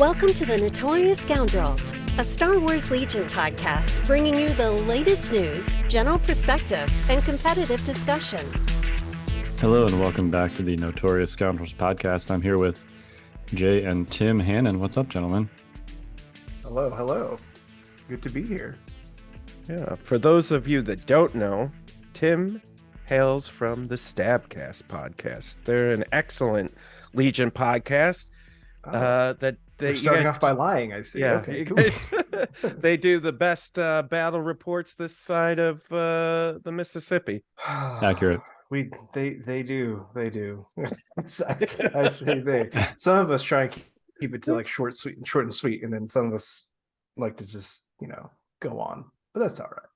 Welcome to the Notorious Scoundrels, a Star Wars Legion podcast bringing you the latest news, general perspective, and competitive discussion. Hello and welcome back to the Notorious Scoundrels podcast. I'm here with Jay and Tim Hannon. What's up, gentlemen? Hello. Good to be here. Yeah, for those of you that don't know, Tim hails from the Stabcast podcast. They're an excellent Legion podcast. That They're starting off by lying, I see. Yeah, okay, cool. guys, they do the best battle reports this side of the Mississippi. Accurate. They do. I say they. Some of us try and keep it to like short and sweet, and then some of us like to just go on. But that's all right.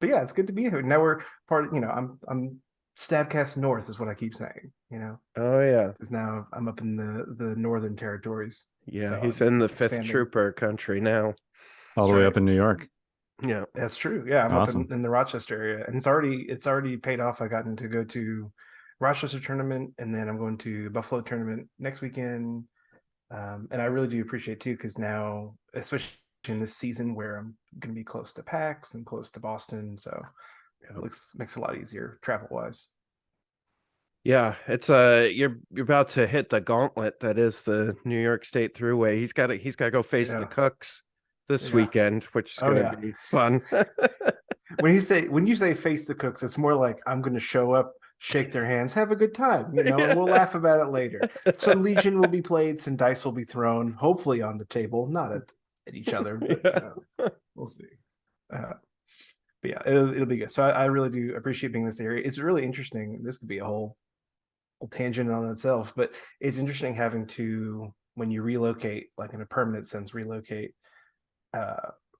But yeah, it's good to be here. Now we're part of, I'm Stabcast North is what I keep saying, Oh yeah, because now I'm up in the northern territories. Yeah, so he's in the expanding. 5th Trooper country now. All the way up in New York. Yeah, that's true. Yeah, I'm awesome. up in the Rochester area, and it's already paid off. I gotten to go to Rochester tournament, and then I'm going to Buffalo tournament next weekend. And I really do appreciate too, because now, especially in this season where I'm going to be close to PAX and close to Boston, so it makes it a lot easier travel wise. yeah, it's you're about to hit the gauntlet that is the New York State Thruway. He's got to go face the Cooks this weekend, which is going to be fun. When you say face the Cooks, it's more like I'm going to show up, shake their hands, have a good time, and we'll laugh about it later. Some Legion will be played, some dice will be thrown, hopefully on the table, not at each other, but we'll see. But yeah, it'll be good. So I really do appreciate being in this area. It's really interesting. This could be a whole tangent on itself, but it's interesting having to, when you relocate, like in a permanent sense,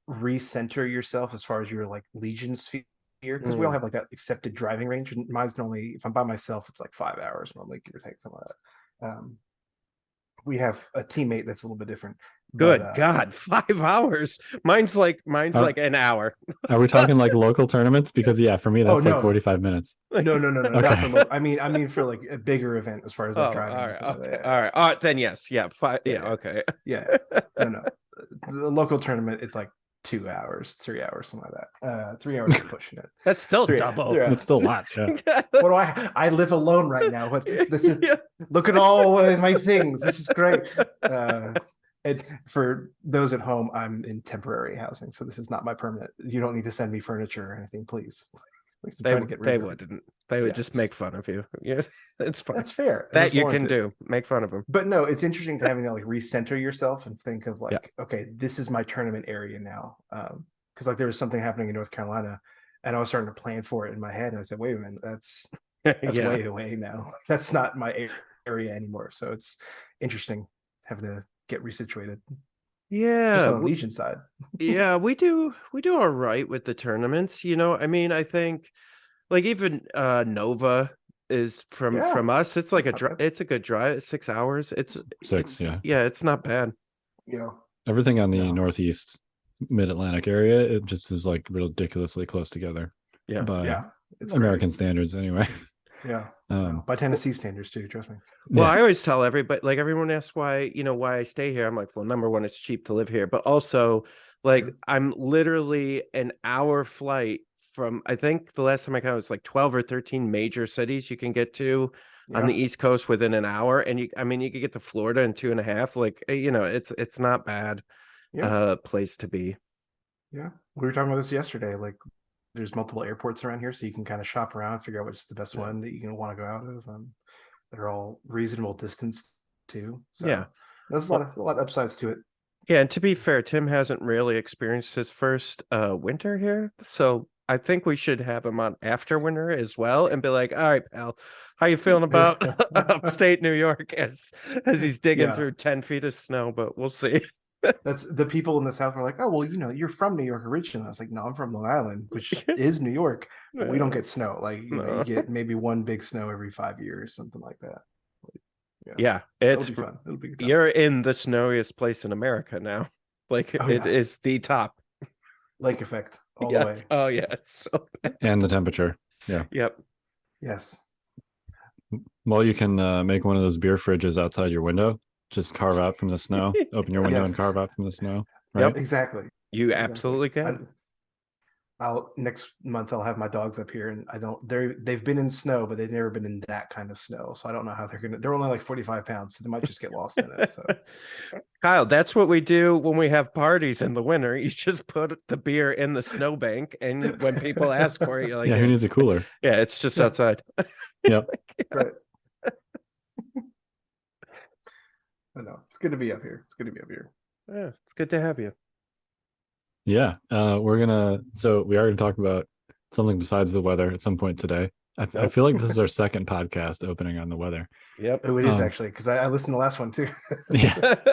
recenter yourself as far as your like Legion sphere, because we all have like that accepted driving range, and mine's normally, if I'm by myself, it's like 5 hours normally, give or take, something like that. We have a teammate that's a little bit different. Good God, 5 hours. Mine's like an hour. Are we talking like local tournaments? Because for me that's like 45 minutes. No. Okay. Not for I mean for like a bigger event as far as like driving. All right. Then yes, yeah, 5. Yeah, okay. Yeah, no. The local tournament, it's like 2 hours, 3 hours, something like that. 3 hours of pushing it. That's still double. That's still a lot. Yeah. What do I live alone right now? What this is? Look at all of my things. This is great. And for those at home, I'm in temporary housing, so this is not my permanent. You don't need to send me furniture or anything, please. They wouldn't. They would just make fun of you. Yeah, it's fine. That's fair. That you can do. Make fun of them. But no, it's interesting to having to like recenter yourself and think of like, okay, this is my tournament area now. Because like there was something happening in North Carolina, and I was starting to plan for it in my head, and I said, wait a minute, that's way away now. That's not my area anymore. So it's interesting having to get resituated. Yeah, just on the Legion side. Yeah, we do all right with the tournaments. I mean, I think like even Nova is from us. It's like it's a good drive. 6 hours. It's 6. It's not bad. Everything on the northeast mid-Atlantic area, it just is like ridiculously close together. It's American standards anyway. By Tennessee standards too, trust me. Well, I always tell everybody, like everyone asks why I stay here. I'm like, well, number one, it's cheap to live here, but also like I'm literally an hour flight from, I think the last time I counted, it's like 12 or 13 major cities you can get to on the East Coast within an hour. And you could get to Florida in 2.5. Like, it's not bad place to be. Yeah. We were talking about this yesterday. Like, there's multiple airports around here, so you can kind of shop around, figure out which is the best one that you're going to want to go out of. They're all reasonable distance too. So there's a lot of upsides to it. Yeah, and to be fair, Tim hasn't really experienced his first winter here, so I think we should have him on after winter as well, and be like, "All right, pal, how you feeling about upstate New York?" As he's digging through 10 feet of snow, but we'll see. That's the people in the South are like, oh, well, you're from New York originally. I was like, no, I'm from Long Island, which is New York, but we don't get snow. Like, you get maybe one big snow every 5 years, something like that. It's It'll be fun. It'll be good. You're in the snowiest place in America now. Like, it is the top. Lake effect all the way. Oh yeah. So and the temperature. Yeah. Yep. Yes. Well, you can make one of those beer fridges outside your window. just carve out from the snow. Open your window and carve out from the snow. Right? Yep, exactly. You absolutely can. Next month I'll have my dogs up here, and they've been in snow, but they've never been in that kind of snow. So I don't know how they're only like 45 pounds, so they might just get lost in it. So Kyle, that's what we do when we have parties in the winter. You just put the beer in the snowbank, and when people ask for it, you're like, yeah, who needs a cooler? Yeah, it's just outside. Yep. Right. I know. It's good to be up here. Yeah, it's good to have you. Yeah. We are going to talk about something besides the weather at some point today. I feel like this is our second podcast opening on the weather. Yep. Oh, it is actually, because I listened to the last one too. Yeah.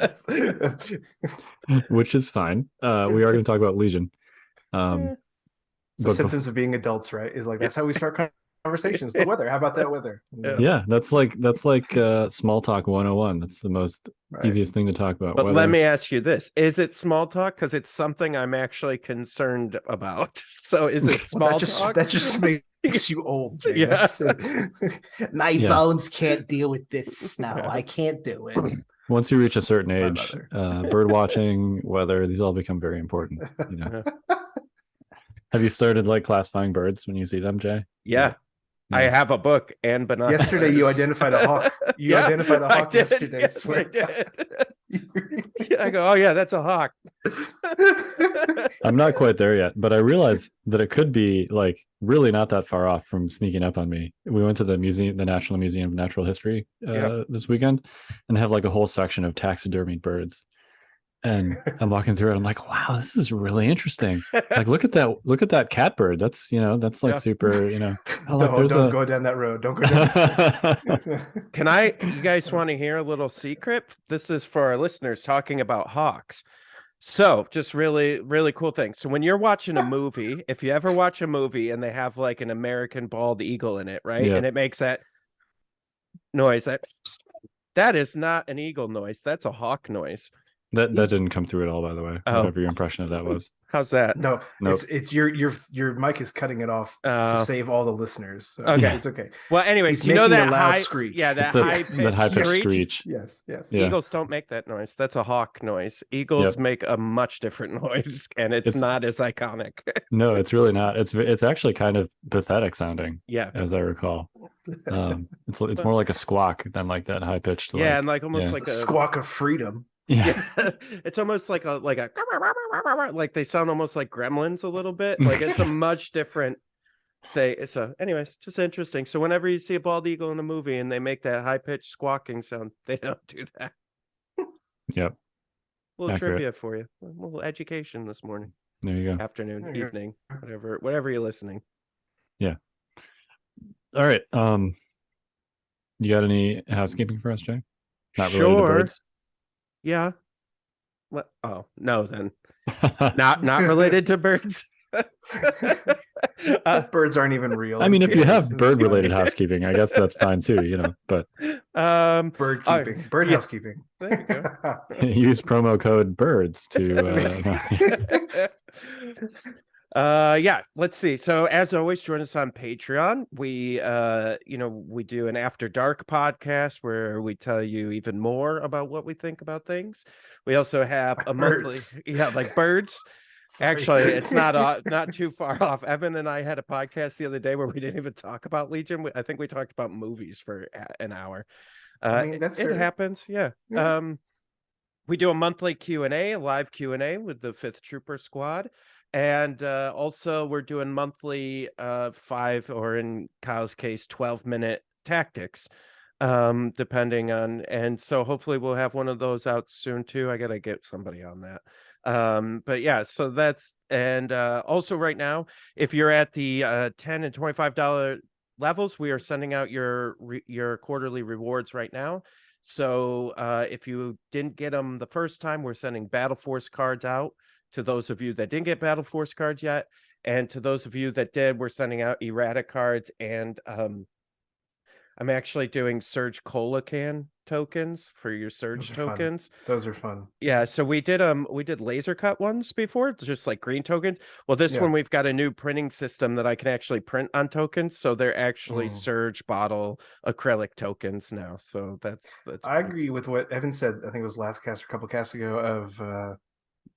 Which is fine. We are going to talk about Legion. The symptoms of being adults, right? Is like, that's how we start conversations. The weather. How about that weather? Yeah, that's like small talk 101. That's the most easiest thing to talk about. But let me ask you this: is it small talk? Because it's something I'm actually concerned about. So is it small talk? That just makes you old, Jay. Yeah. My bones can't deal with this snow. I can't do it. Once you reach a certain age, bird watching, weather, these all become very important. You know. Have you started like classifying birds when you see them, Jay? Yeah. I have a book and bananas. Yesterday, you identified a hawk. You identified a hawk yesterday. Yes, I did. I go, oh yeah, that's a hawk. I'm not quite there yet, but I realize that it could be like really not that far off from sneaking up on me. We went to the National Museum of Natural History this weekend, and they have like a whole section of taxidermied birds. And I'm walking through it. I'm like, wow, this is really interesting. Like, look at that catbird. That's like super, Don't go down that road. Don't go down. You guys want to hear a little secret? This is for our listeners talking about hawks. So just really, really cool thing. So when you're watching a movie, if you ever watch a movie and they have like an American bald eagle in it, right? Yeah. And it makes that noise, that is not an eagle noise. That's a hawk noise. That didn't come through at all, by the way. Whatever your impression of that was. How's that? No, nope. It's your mic is cutting it off to save all the listeners. So okay, it's okay. Well, anyways, you know that loud high screech. Yeah, that high pitched screech. Yes. Yeah. Eagles don't make that noise. That's a hawk noise. Eagles make a much different noise, and it's not as iconic. No, it's really not. It's actually kind of pathetic sounding. Yeah, as I recall. It's more like a squawk than like that high pitched. Yeah, and like almost like a squawk of freedom. Yeah. It's almost like a like they sound almost like gremlins a little bit. Like it's a much different thing. So anyways, just interesting. So whenever you see a bald eagle in a movie and they make that high-pitched squawking sound, they don't do that. Yep. A little trivia for you. A little education this morning. There you go. Afternoon, evening, whatever you're listening. Yeah. All right. You got any housekeeping for us, Jay? Not related to birds? Yeah. What? Oh, no, then. not related to birds. Birds aren't even real. I mean, if you have bird-related housekeeping, I guess that's fine too, but bird keeping, bird housekeeping. There you go. Use promo code BIRDS to let's see. So as always, join us on Patreon. We we do an After Dark podcast where we tell you even more about what we think about things. We also have a monthly like birds. Sorry. Actually, it's not too far off. Evan and I had a podcast the other day where we didn't even talk about Legion. I think we talked about movies for an hour. It happens. Yeah. We do a monthly Q&A, a live Q&A with the 5th Trooper Squad. And also we're doing monthly 5, or in Kyle's case, 12-minute tactics, depending on. And so hopefully we'll have one of those out soon too. I got to get somebody on that. But yeah, so that's, and also right now, if you're at the $10 and $25 levels, we are sending out your quarterly rewards right now. So if you didn't get them the first time, we're sending Battle Force cards out to those of you that didn't get Battle Force cards yet. And to those of you that did, we're sending out errata cards. And I'm actually doing Surge Colacan tokens for your Surge Those are fun. tokens. Those are fun. Yeah, so we did laser cut ones before, just like green tokens. Well, this Yeah. one we've got a new printing system that I can actually print on tokens, so they're actually Surge bottle acrylic tokens now. So that's I agree with what Evan said. I think it was last cast or a couple casts ago of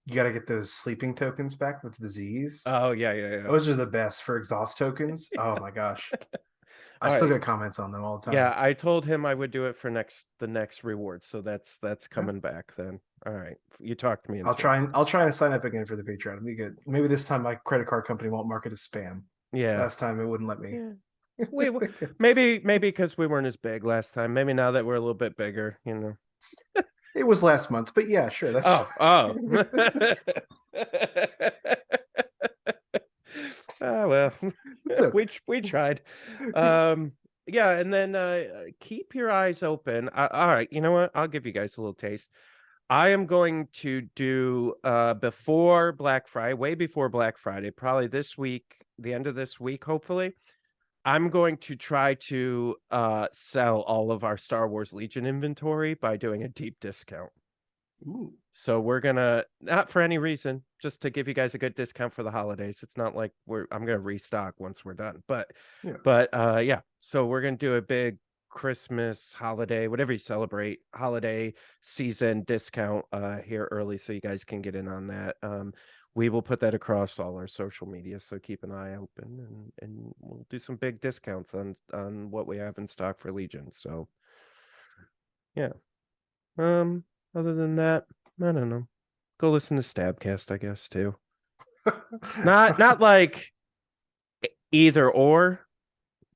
you got to get those sleeping tokens back with the Z's. Oh yeah. Those are the best for exhaust tokens. Oh my gosh. I still get comments on them all the time. Yeah, I told him I would do it for the next reward, so that's coming back then. All right, you talked me into I'll try and sign up again for the Patreon. It'll be good. Maybe this time my credit card company won't mark it as spam. Yeah, last time it wouldn't let me. Yeah. maybe because we weren't as big last time. Maybe now that we're a little bit bigger, you know. It was last month, but yeah, sure. That's oh. Well, okay. we tried. Yeah, and then keep your eyes open. All right, you know what? I'll give you guys a little taste. I am going to do before Black Friday, way before Black Friday, probably this week, the end of this week, hopefully. I'm going to try to sell all of our Star Wars Legion inventory by doing a deep discount. Ooh. So we're gonna, not for any reason, just to give you guys a good discount for the holidays. It's not like I'm gonna restock once we're done, but yeah. So we're gonna do a big Christmas holiday, whatever you celebrate, holiday season discount here early, so you guys can get in on that. We will put that across all our social media, so keep an eye open, and we'll do some big discounts on what we have in stock for Legion. So yeah. Other than that, I don't know. Go listen to Stabcast, I guess, too. Not like either or,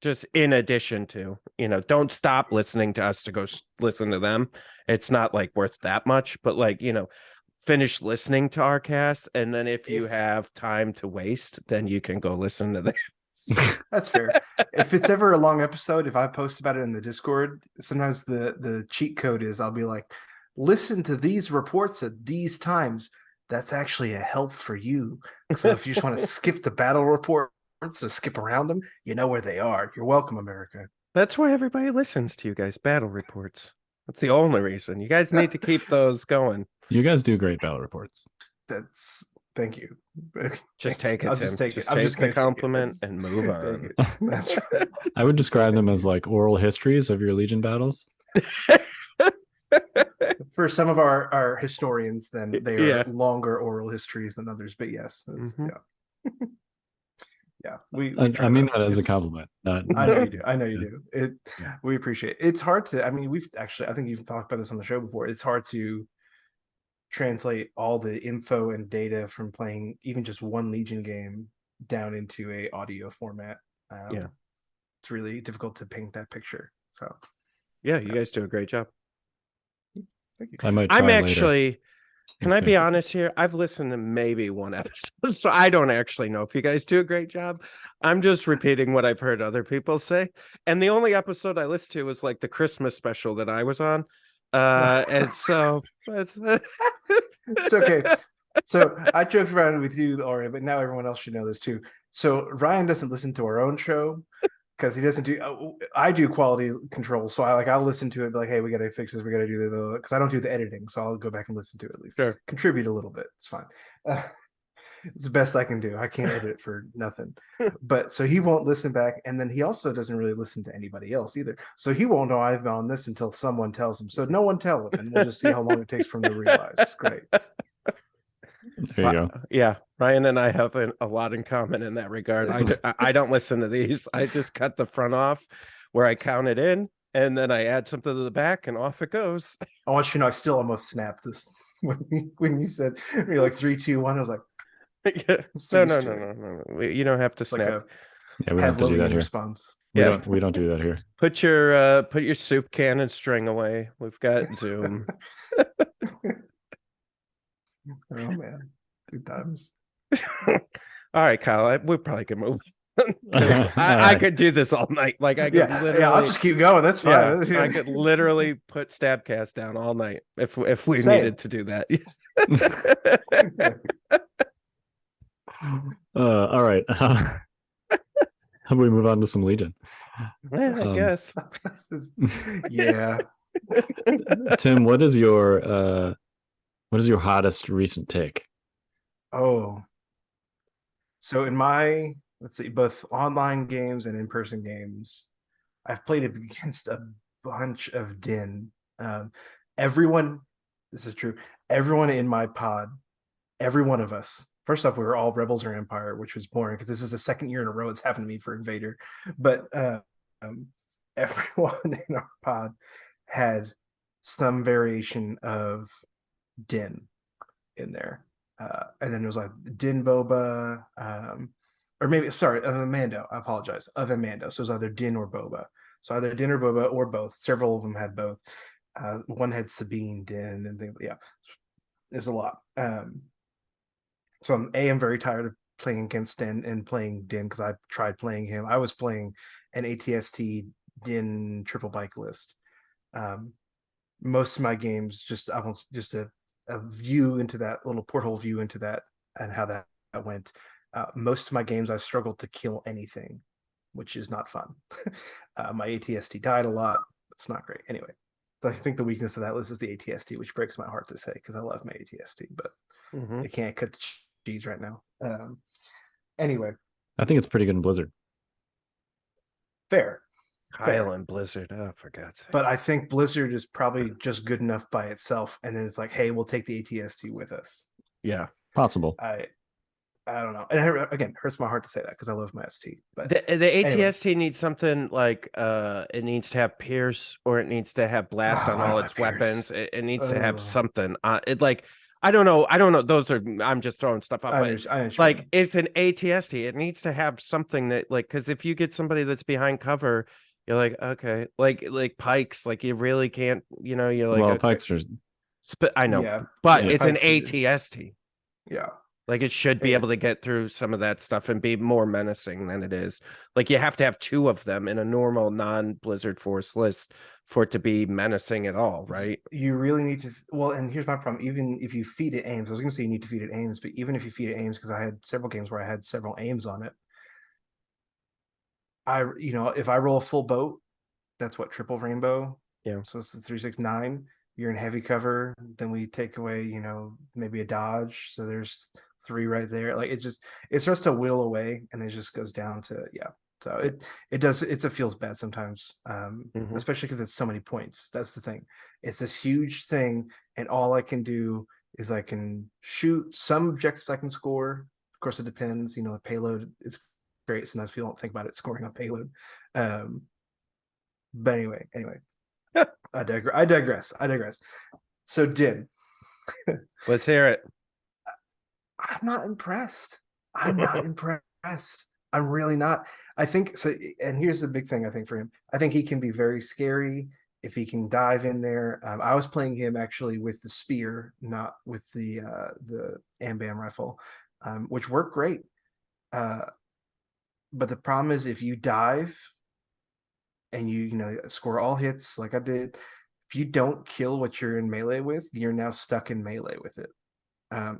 just in addition to. You know, don't stop listening to us to go listen to them. It's not like worth that much, but like, you know, finish listening to our cast, and then if you have time to waste, then you can go listen to them. That's fair. If it's ever a long episode, if I post about it in the Discord, sometimes the cheat code is I'll be like, listen to these reports at these times. That's actually a help for you. So if you just want to skip the battle reports or skip around them, you know where they are. You're welcome, America. That's why everybody listens to you guys. Battle reports. That's the only reason. You guys need to keep those going. You guys do great battle reports. Thank you. Just take it, I'll Tim. just take just it. take the compliment and move on. That's right. I would describe them as like oral histories of your Legion battles. For some of our historians, then they are longer oral histories than others. But yes, yeah. I mean that as a compliment. I know you do. I know you do. We appreciate it. It's hard to. I mean, I think you've talked about this on the show before. It's hard to translate all the info and data from playing even just one Legion game down into a audio format. It's really difficult to paint that picture. So yeah, you guys do a great job. Thank you. I'm actually, can I be honest here? I've listened to maybe one episode, so I don't actually know if you guys do a great job. I'm just repeating what I've heard other people say. And the only episode I listened to was like the Christmas special that I was on. And so it's okay. So I joked around with you, Ori, but now everyone else should know this too. So Ryan doesn't listen to our own show because he doesn't do. I do quality control, so I'll listen to it, be like, hey, we got to fix this, we got to do the because I don't do the editing, so I'll go back and listen to it at least. Sure. Contribute a little bit. It's fine. It's the best I can do. I can't edit for nothing. But so he won't listen back, and then he also doesn't really listen to anybody else either. So he won't know I've on this until someone tells him. So no one tell him, and we'll just see how long it takes for him to realize. It's great. There you go. Yeah, Ryan and I have a lot in common in that regard. I don't listen to these. I just cut the front off where I count it in, and then I add something to the back, and off it goes. I want you to know I still almost snapped this when you said you're like 3, 2, 1. I was like, yeah. No. You don't have to snap. Yeah, we don't have to do that here. Response. We don't do that here. Put your soup can and string away. We've got Zoom. Oh man, good times. All right, Kyle, we probably could move. I could do this all night. Like I could literally. Yeah, I'll just keep going. That's fine. Yeah, I could literally put Stabcast down all night if we needed to do that. All right. How do we move on to some Legion? I guess. Yeah. Tim, what is your hottest recent take? Oh, so in my, let's see, both online games and in-person games, I've played against a bunch of Din. Everyone, this is true. Everyone in my pod, every one of us. First off, we were all Rebels or Empire, which was boring because this is the second year in a row it's happened to me for Invader. But um, everyone in our pod had some variation of Din in there. And then it was like Din Boba, or maybe, sorry, of Amando. I apologize, of Amando. So it was either Din or Boba. So either Din or Boba or both. Several of them had both. One had Sabine, Din, and things. Yeah, there's a lot. So I'm very tired of playing against Din and playing Din because I tried playing him. I was playing an ATST Din triple bike list. Most of my games I want just a view into that little porthole view into that and how that went. Most of my games I've struggled to kill anything, which is not fun. My ATST died a lot. It's not great. Anyway, I think the weakness of that list is the ATST, which breaks my heart to say because I love my ATST, but I can't cut the cheese right now. Anyway, I think it's pretty good in Blizzard. Fair. Highland Blizzard. Oh, for God's sake. But I think Blizzard is probably just good enough by itself. And then it's like, hey, we'll take the ATST with us. Yeah. Possible. I don't know. And again, hurts my heart to say that because I love my ST. But the ATST needs something like it needs to have Pierce or it needs to have Blast on all its weapons. It needs to have something. It like I don't know. Those are I'm just throwing stuff up. But like it's an ATST. It needs to have something that like because if you get somebody that's behind cover, you're like okay, like Pikes, like you really can't. You're like well, okay. Pikes are. I know, but it's an ATST. Yeah. Like it should be able to get through some of that stuff and be more menacing than it is. Like you have to have two of them in a normal non-Blizzard Force list for it to be menacing at all, right? You really need to. Well, and here's my problem. Even if you feed it aims, I was going to say you need to feed it aims, but even if you feed it aims, because I had several games where I had several aims on it. If I roll a full boat, that's what triple rainbow. Yeah. So it's the 369. You're in heavy cover. Then we take away, maybe a dodge. So there's 3 right there. Like it starts to whittle away, and it just goes down to So it feels bad sometimes, especially because it's so many points. That's the thing. It's this huge thing, and all I can do is I can shoot some objectives I can score. Of course, it depends. The payload is great. Sometimes people don't think about it scoring on payload. But anyway, I digress. So Din. Let's hear it. I'm not impressed. I'm really not. I think so. And here's the big thing I think for him. I think he can be very scary if he can dive in there. I was playing him actually with the spear, not with the AMBAM rifle, which worked great. But the problem is if you dive and you score all hits like I did, if you don't kill what you're in melee with, you're now stuck in melee with it.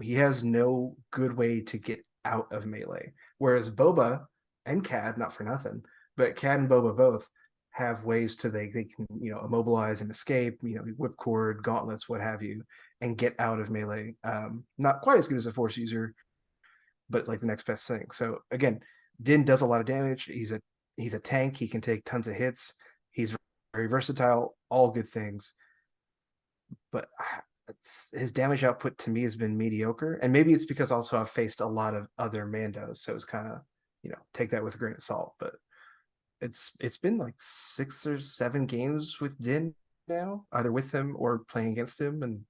He has no good way to get out of melee. Whereas Boba and Cad, not for nothing, but Cad and Boba both have ways to they can immobilize and escape, whipcord, gauntlets, what have you, and get out of melee. Not quite as good as a force user, but like the next best thing. So again, Din does a lot of damage. He's a tank. He can take tons of hits. He's very versatile. All good things, but his damage output to me has been mediocre, and maybe it's because also I've faced a lot of other Mandos, so it's kind of take that with a grain of salt. But it's been like 6 or 7 games with Din now, either with him or playing against him, and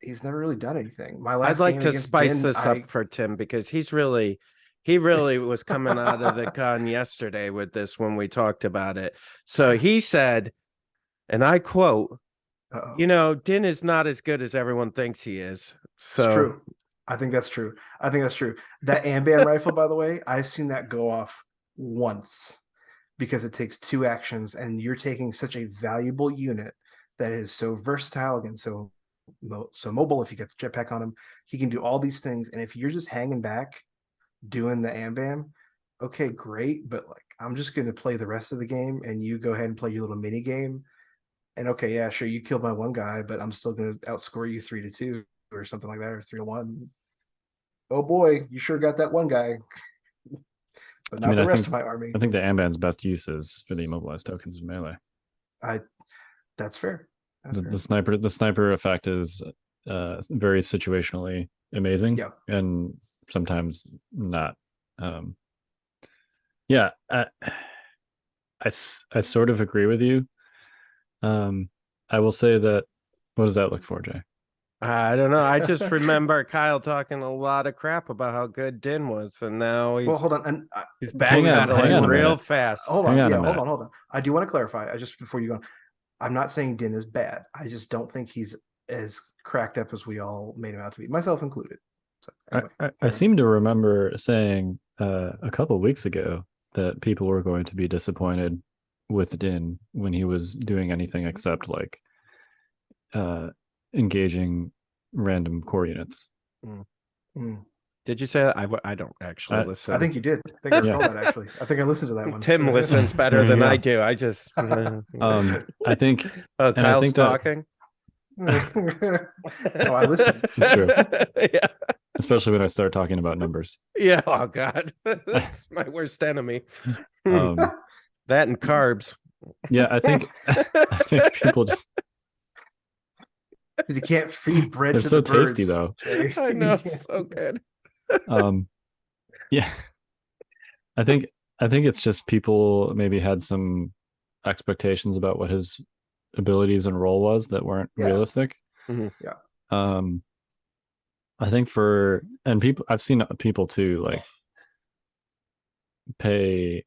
he's never really done anything. I'd like to spice this up for Tim because he really was coming out of the gun yesterday with this when we talked about it. So he said, and I quote, Din is not as good as everyone thinks he is. So it's true. I think that's true. That AMBAM rifle, by the way, I've seen that go off once because it takes 2 actions, and you're taking such a valuable unit that is so versatile and so mobile. If you get the jetpack on him, he can do all these things. And if you're just hanging back doing the AMBAM, okay, great, but like I'm just gonna play the rest of the game and you go ahead and play your little mini game. And okay, yeah, sure, you killed my one guy, but I'm still gonna outscore you 3-2 or something like that, or 3-1. Oh boy, you sure got that one guy, but not the rest of my army. I think the Amban's best use is for the immobilized tokens in melee. That's fair. The sniper effect is very situationally amazing, Yeah. and sometimes not. Yeah, I sort of agree with you. I will say that. What does that look for, Jay? I don't know. I just remember Kyle talking a lot of crap about how good Din was, and now he's hold on, and he's hang on backpedaling a real minute. fast. hold on, Hang on a hold on. I do want to clarify. I just before you go on, I'm not saying Din is bad. I just don't think he's as cracked up as we all made him out to be, myself included. So anyway, I seem to remember saying a couple of weeks ago that people were going to be disappointed with Din when he was doing anything except like engaging random core units. Did you say that? I don't actually listen. I think you did. I think I recall that actually. I think I listened to that one. Tim listens better than I do. I just I think Kyle's talking. Oh, I listen. It's true. Yeah. Especially when I start talking about numbers. Yeah. Oh God. That's my worst enemy. That and carbs. Yeah, I think people just You can't feed bread they're to so the birds. tasty though. I know, so good. Yeah. I think it's just people maybe had some expectations about what his abilities and role was that weren't realistic. Mm-hmm. Yeah. I think I've seen people too like pay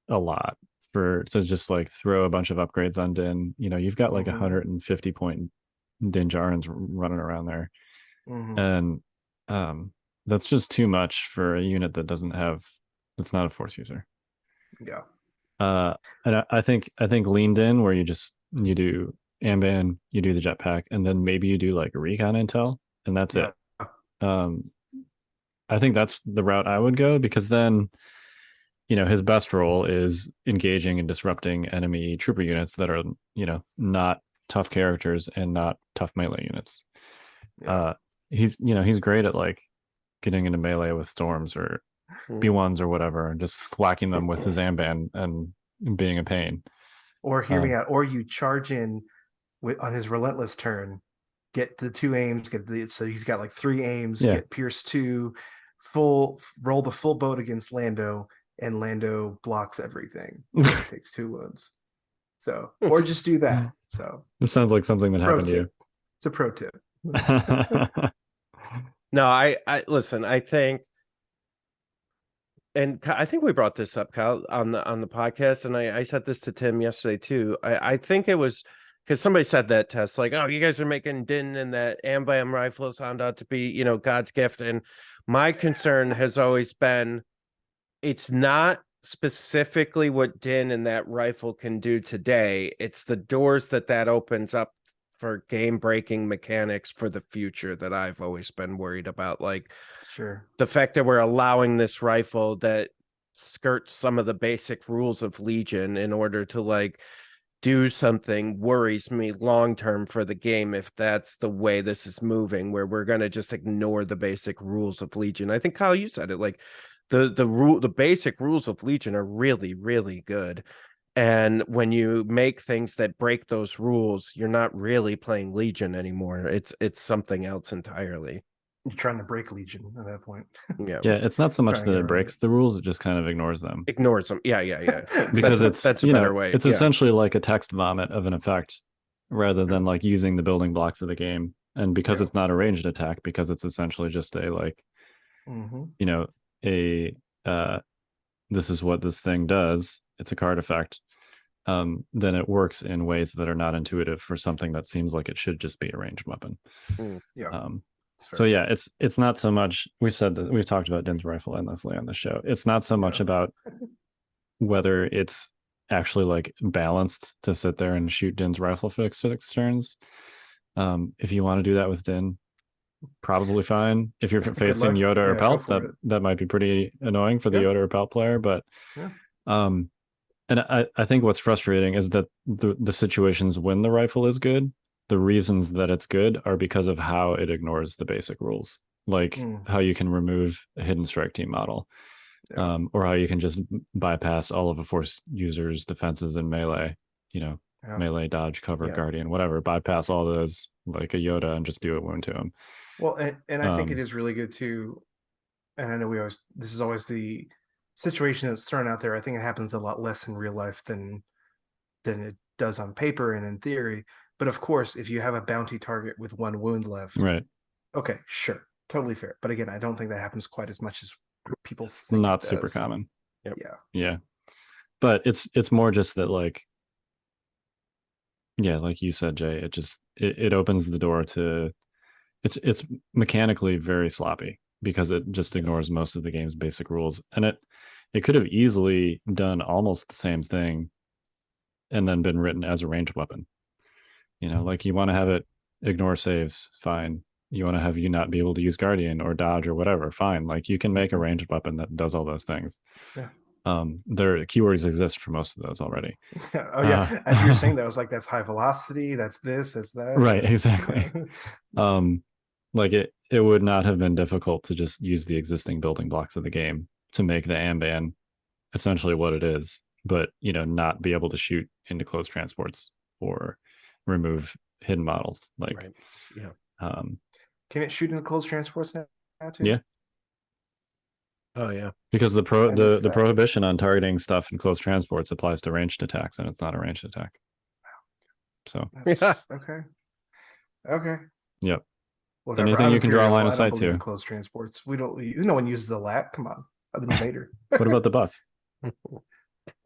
a lot to just like throw a bunch of upgrades on Din. You know, you've got like 150 point Din Djarin's running around there. And that's just too much for a unit that's not a force user. Yeah. And I think leaned in where you do Amban, you do the jetpack, and then maybe you do like a recon intel, and that's it. I think that's the route I would go, because then, you know, his best role is engaging and disrupting enemy trooper units that are, you know, not tough characters and not tough melee units. He's great at like getting into melee with storms or B1s or whatever, and just whacking them with his Amban and being a pain. Or hear me out. Or you charge in on his relentless turn, get the 2 aims, so he's got like 3 aims, get Pierce 2, roll the full boat against Lando, and Lando blocks everything. Takes 2 wounds. So, or just do that. So this sounds like something that happened to you. It's a pro tip. No, I listen, I think, and I think we brought this up, Kyle, on the podcast, and I said this to Tim yesterday too. I think it was because somebody said that test, like, oh, you guys are making Din and that Ambam rifle sound out to be, you know, God's gift. And my concern has always been, it's not specifically what Din and that rifle can do today. It's the doors that opens up for game breaking mechanics for the future that I've always been worried about. Like, sure, the fact that we're allowing this rifle that skirts some of the basic rules of Legion in order to like do something worries me long term for the game, if that's the way this is moving, where we're going to just ignore the basic rules of Legion. I think, Kyle, you said it, like the basic rules of Legion are really, really good. And when you make things that break those rules, you're not really playing Legion anymore. It's something else entirely. You're trying to break Legion at that point. Yeah, it's not so much that it breaks the rules, it just kind of ignores them. Yeah. Because that's a better way. It's essentially like a text vomit of an effect, rather than like using the building blocks of the game. And because it's not a ranged attack, because it's essentially just a like, you know, this is what this thing does. It's a card effect. Then it works in ways that are not intuitive for something that seems like it should just be a ranged weapon. So yeah, it's not so much. We've talked about Din's rifle endlessly on the show. It's not so much about whether it's actually like balanced to sit there and shoot Din's rifle for 6 turns. If you want to do that with Din, probably fine. If you're Good facing luck. Yoda or Yeah, go Pelt, for it. that might be pretty annoying for the Yeah. Yoda or Pelt player. But Yeah. um, and I think what's frustrating is that the situations when the rifle is good, the reasons that it's good are because of how it ignores the basic rules, like how you can remove a hidden strike team model, Yeah. or how you can just bypass all of a force user's defenses in melee, Yeah. melee, dodge, cover, Yeah. guardian, whatever, bypass all those like a Yoda and just do a wound to him. Well, and I think it Um, is really good too. And I know this is always the situation that's thrown out there. I think it happens a lot less in real life than it does on paper and in theory. But of course, if you have a bounty target with one wound left, right. okay, sure, totally fair. But again, I don't think that happens quite as much as people It's think not it super does. common. Yep. Yeah. Yeah. But it's more just that, like, yeah, like you said, Jay, it opens the door to it's mechanically very sloppy because it just ignores most of the game's basic rules. And it could have easily done almost the same thing and then been written as a ranged weapon. Like, you want to have it ignore saves, fine. You want to have you not be able to use guardian or dodge or whatever, fine. Like, you can make a ranged weapon that does all those things. Yeah. Their keywords exist for most of those already. Oh yeah. As you were saying that, I was like, that's high velocity, that's this, that's that. Right, exactly. Like, it would not have been difficult to just use the existing building blocks of the game to make the Amban essentially what it is, but not be able to shoot into closed transports or remove hidden models. Like, Right. Yeah. Can it shoot into closed transports now too? Yeah. Oh yeah. Because I missed the that. prohibition on targeting stuff in closed transports applies to ranged attacks, and it's not a ranged attack. So That's okay. Okay. yep. Whatever. Anything I'm you can draw a Imperial. line of I don't sight believe in to. closed transports. We don't. No one uses the lat. Come on, other than Vader. What about the bus?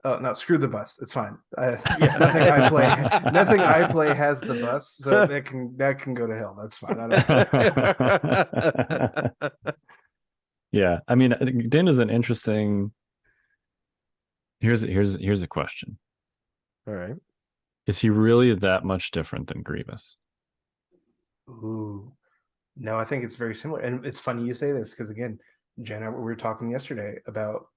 Oh no, screw the bus. It's fine. Nothing I play has the bus, so that can go to hell. That's fine. I don't. Yeah, I mean, Din is an interesting. Here's a question. All right. Is he really that much different than Grievous? Ooh, no, I think it's very similar, and it's funny you say this because again, Jenna, we were talking yesterday about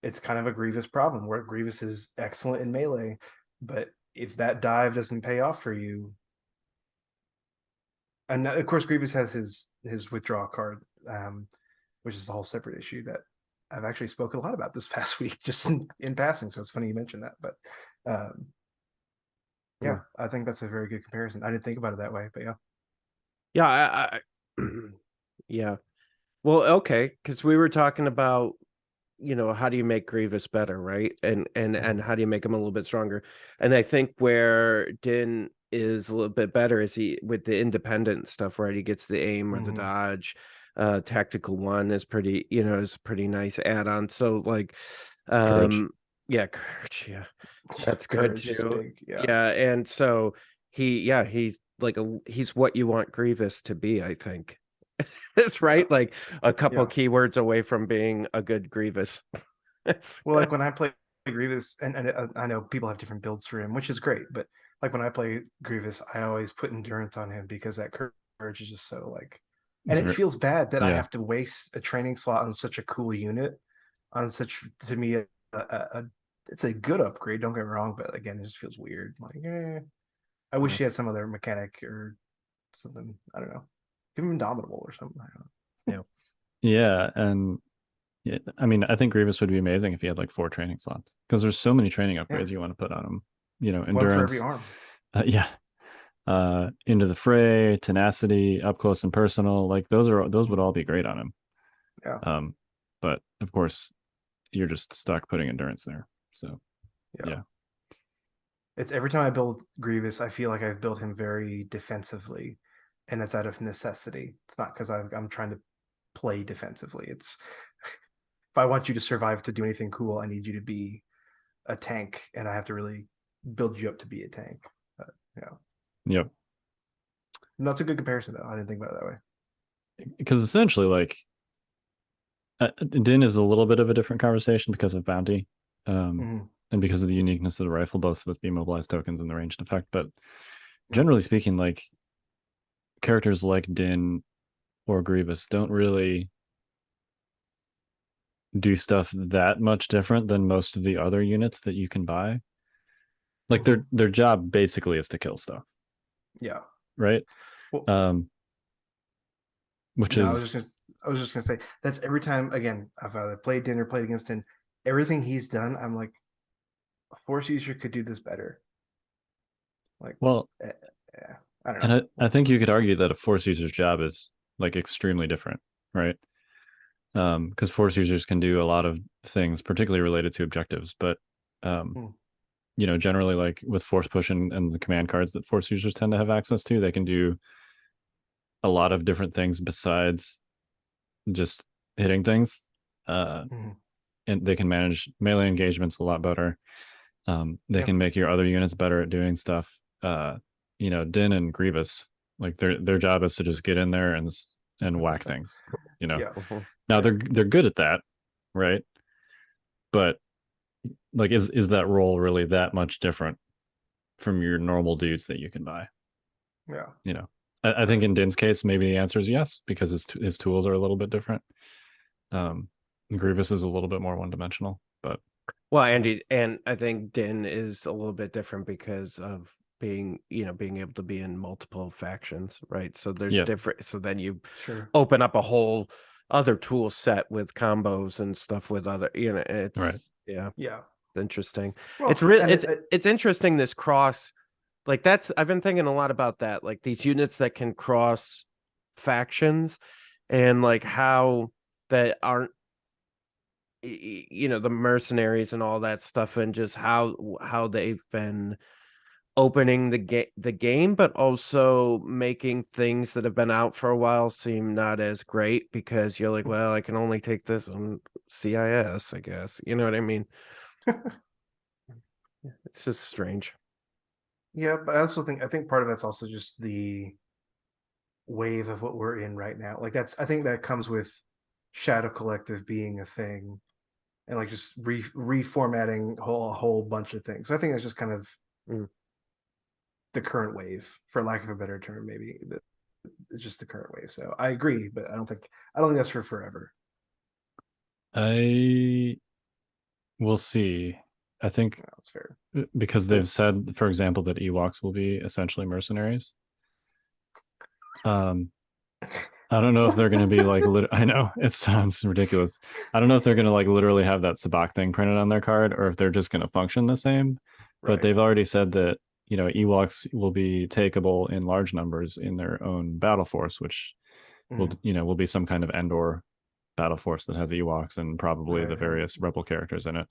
it's kind of a Grievous problem where Grievous is excellent in melee, but if that dive doesn't pay off for you, and of course Grievous has his withdraw card, which is a whole separate issue that I've actually spoken a lot about this past week, just in passing. So it's funny you mentioned that, but yeah, I think that's a very good comparison. I didn't think about it that way, but yeah. Yeah, yeah. Well, okay, because we were talking about, how do you make Grievous better, right? And how do you make him a little bit stronger? And I think where Din is a little bit better is he with the independent stuff, right? He gets the aim or the dodge. Tactical one is pretty, is a pretty nice add-on. So like, Courage. yeah, courage, yeah, that's good Courage is too. big, Yeah, and so he's like he's what you want Grievous to be, I think. That's right. Like a couple keywords away from being a good Grievous. Well, like when I play Grievous, and I know people have different builds for him, which is great, but like when I play Grievous, I always put endurance on him because that courage is just so like, and it feels bad that I have to waste a training slot on such a cool unit, on such, to me, it's a good upgrade. Don't get me wrong, but again, it just feels weird. Like, I wish he had some other mechanic or something. I don't know. Give him Indomitable or something. I don't know. Yeah, and yeah, I mean, I think Grievous would be amazing if he had like 4 training slots because there's so many training upgrades you want to put on him. Endurance, one for every arm. Into the fray, tenacity, up close and personal. Like those would all be great on him. Yeah. But of course, you're just stuck putting endurance there. So yeah. It's every time I build Grievous, I feel like I've built him very defensively, and it's out of necessity. It's not because I'm trying to play defensively. It's if I want you to survive to do anything cool, I need you to be a tank, and I have to really build you up to be a tank. But, Yep. And that's a good comparison, though. I didn't think about it that way. Because essentially, like, Din is a little bit of a different conversation because of bounty, and because of the uniqueness of the rifle, both with the immobilized tokens and the ranged effect. But generally speaking, like, characters like Din or Grievous don't really do stuff that much different than most of the other units that you can buy. Like their job basically is to kill stuff. Yeah. Right. Well, which no, is I was just gonna say that's every time again I've either played Din or played against Din. Everything he's done, I'm like, a Force user could do this better. Like, well, yeah, I don't and know. I think you could argue that a Force user's job is like extremely different, right? Because Force users can do a lot of things, particularly related to objectives, but you know, generally like with Force push and the command cards that Force users tend to have access to, they can do a lot of different things besides just hitting things. And they can manage melee engagements a lot better. They can make your other units better at doing stuff. You know, Din and Grievous, like their job is to just get in there and whack things. You know, now they're good at that, right? But like, is that role really that much different from your normal dudes that you can buy? Yeah, you know, I think in Din's case, maybe the answer is yes, because his tools are a little bit different. Grievous is a little bit more one dimensional, but well, and I think Din is a little bit different because of being able to be in multiple factions, right? So there's different. So then you open up a whole other tool set with combos and stuff with other. It's right. Yeah. Interesting. Well, it's interesting, this cross. Like I've been thinking a lot about that, like these units that can cross factions, and like how that aren't, the mercenaries and all that stuff, and just how they've been opening the game, but also making things that have been out for a while seem not as great, because you're like, well, I can only take this on CIS, I guess. You know what I mean? It's just strange. Yeah, but I think part of that's also just the wave of what we're in right now. Like I think that comes with Shadow Collective being a thing, and like just reformatting a whole bunch of things. So I think that's just kind of the current wave, for lack of a better term, maybe. It's just the current wave. So I agree, but I don't think that's for forever. We'll see. I think that's fair, because they've said, for example, that Ewoks will be essentially mercenaries. I don't know if they're going to be like, I know it sounds ridiculous. I don't know if they're going to like literally have that sabacc thing printed on their card, or if they're just going to function the same. But they've already said that, you know, Ewoks will be takeable in large numbers in their own battle force, which will be some kind of Endor battle force that has Ewoks and probably the various rebel characters in it.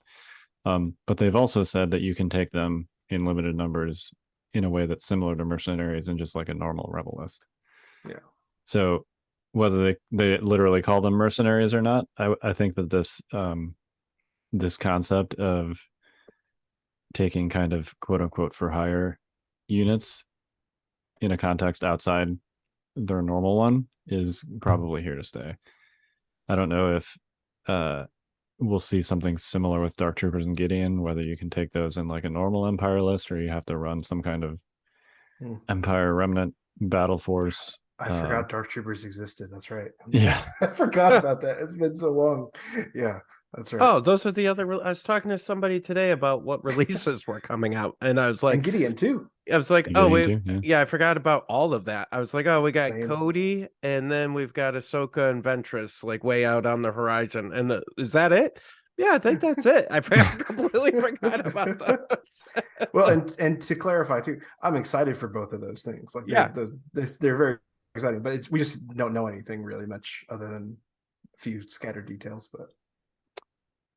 But they've also said that you can take them in limited numbers in a way that's similar to mercenaries in just like a normal rebel list. Yeah. So whether they literally call them mercenaries or not, I think that this concept of taking kind of quote unquote for hire units in a context outside their normal one is probably here to stay. I don't know if we'll see something similar with Dark Troopers and Gideon, whether you can take those in like a normal Empire list, or you have to run some kind of Empire Remnant battle force. I forgot Dark Troopers existed. That's right. Yeah. I forgot about that. It's been so long. Yeah, that's right. Oh, those are the other. I was talking to somebody today about what releases were coming out, and I was like, and Gideon too. I was like, Gideon oh wait, too, yeah, I forgot about all of that. I was like, oh, we got Cody, and then we've got Ahsoka and Ventress, like way out on the horizon. And is that it? Yeah, I think that's it. I completely forgot about those. Well, and to clarify too, I'm excited for both of those things. Like, they're very exciting, but we just don't know anything really much other than a few scattered details. But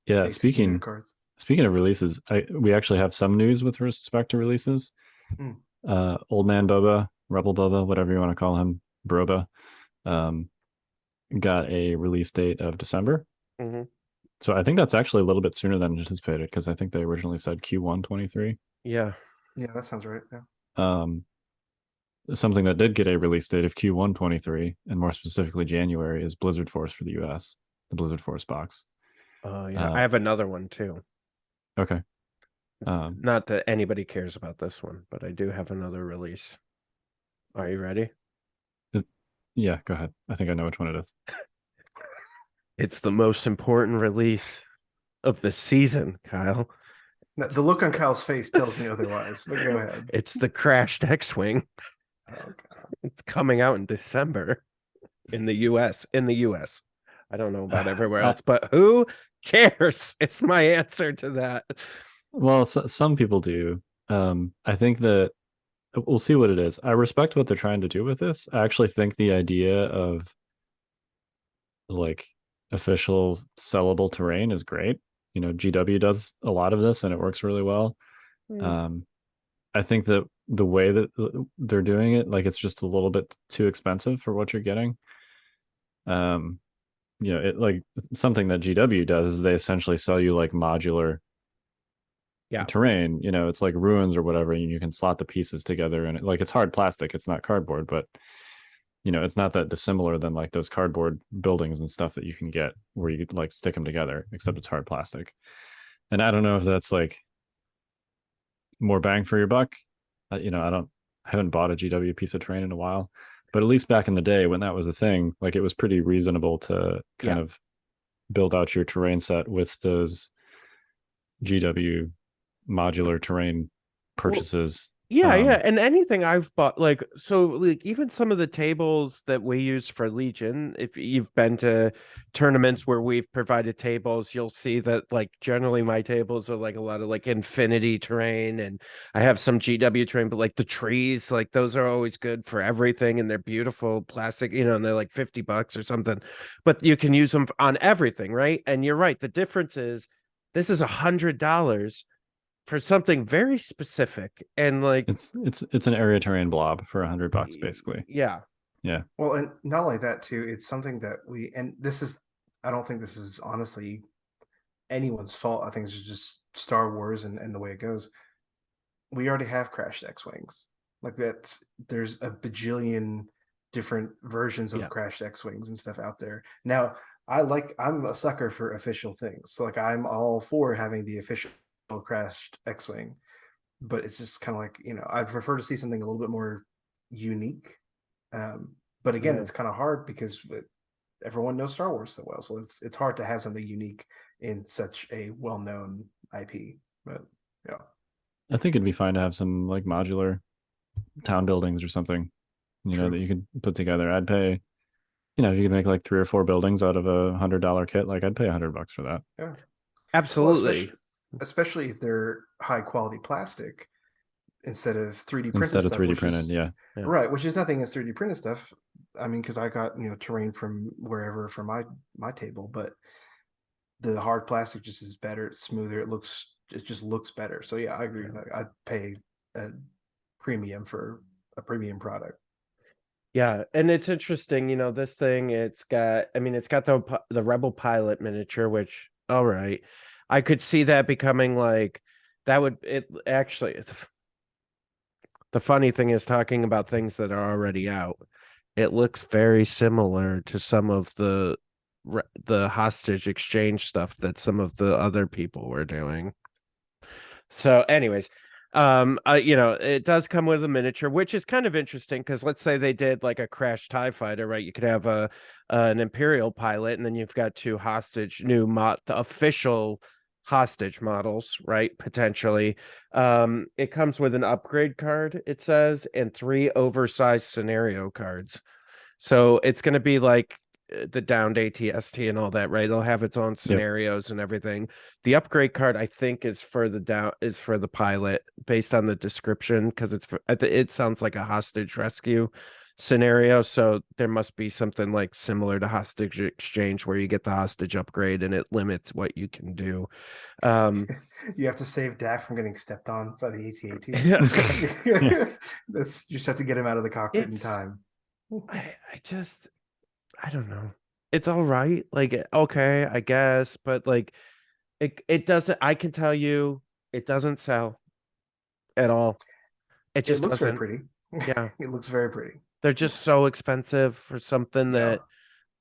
yeah, speaking of releases, we actually have some news with respect to releases. Old Man Boba, Rebel Boba, whatever you want to call him, Broba, got a release date of December. So I think that's actually a little bit sooner than anticipated, because I think they originally said Q1 23. Yeah, that sounds right. Yeah. Something that did get a release date of Q1 23, and more specifically January, is Blizzard Force for the US, the Blizzard Force box. Oh yeah, I have another one too. Okay. Not that anybody cares about this one, but I do have another release. Are you ready? Yeah, go ahead. I think I know which one it is. It's the most important release of the season, Kyle. Now, the look on Kyle's face tells me otherwise, but go ahead. It's the crashed X-Wing. Oh, God. It's coming out in December in the US. In the US. I don't know about everywhere else, but who cares? It's my answer to that. Well, some people do. I think that we'll see what it is. I respect what they're trying to do with this. I actually think the idea of like official sellable terrain is great. You know, GW does a lot of this and it works really well. I think that the way that they're doing it, like it's just a little bit too expensive for what you're getting. You know, it like something that GW does is they essentially sell you like modular terrain. You know, it's like ruins or whatever, and you can slot the pieces together, and like it's hard plastic, it's not cardboard, but you know, it's not that dissimilar than like those cardboard buildings and stuff that you can get where you like stick them together, except it's hard plastic. And I don't know if that's like more bang for your buck. You know, I haven't bought a GW piece of terrain in a while, but at least back in the day when that was a thing, like it was pretty reasonable to kind of build out your terrain set with those GW modular terrain purchases. Yeah, and anything I've bought, like, so like even some of the tables that we use for Legion, if you've been to tournaments where we've provided tables, you'll see that like generally my tables are like a lot of like infinity terrain, and I have some GW terrain, but like the trees, like those are always good for everything, and they're beautiful plastic, you know, and they're like $50 or something, but you can use them on everything, right? And you're right, the difference is this is $100 for something very specific, and like it's an area terrain blob for $100 basically. Yeah. Well, and not only that too, it's something that I don't think this is honestly anyone's fault. I think it's just Star Wars and the way it goes. We already have crashed X-Wings. Like there's a bajillion different versions of crashed X-Wings and stuff out there. Now, I'm a sucker for official things. So like I'm all for having the official crashed X-Wing, but it's just kind of like, you know, I'd prefer to see something a little bit more unique. But again, it's kind of hard because everyone knows Star Wars so well, so it's hard to have something unique in such a well-known IP. But yeah, I think it'd be fine to have some like modular town buildings or something, you know, that you could put together. I'd pay, you know, if you could make like 3 or 4 buildings out of a $100 kit, like I'd pay $100 for that. Yeah, absolutely. Well, especially if they're high quality plastic instead of 3D printed. Instead of 3D printed, yeah. Right, which is nothing as 3D printed stuff. I mean, because I got, you know, terrain from wherever for my table, but the hard plastic just is better. It's smoother. It just looks better. So yeah, I agree with that. I'd pay a premium for a premium product. Yeah, and it's interesting, you know, this thing, it's got the Rebel pilot miniature, which all right. I could see that becoming like that would it actually the funny thing is talking about things that are already out. It looks very similar to some of the hostage exchange stuff that some of the other people were doing. So anyways, you know, it does come with a miniature, which is kind of interesting because let's say they did like a crash TIE fighter, right? You could have an Imperial pilot, and then you've got 2 the official hostage models, right? Potentially. It comes with an upgrade card, it says, and 3 oversized scenario cards. So it's going to be like the downed ATST and all that, right? It'll have its own scenarios and everything. The upgrade card, I think, is for the pilot based on the description, because it sounds like a hostage rescue scenario. So there must be something like similar to hostage exchange where you get the hostage upgrade and it limits what you can do. You have to save Dak from getting stepped on by the AT-AT. You just have to get him out of the cockpit in time. I don't know. It's all right. Like, okay, I guess, but like it doesn't, I can tell you it doesn't sell at all. It just looks doesn't. very pretty. Yeah. It looks very pretty. They're just so expensive for something that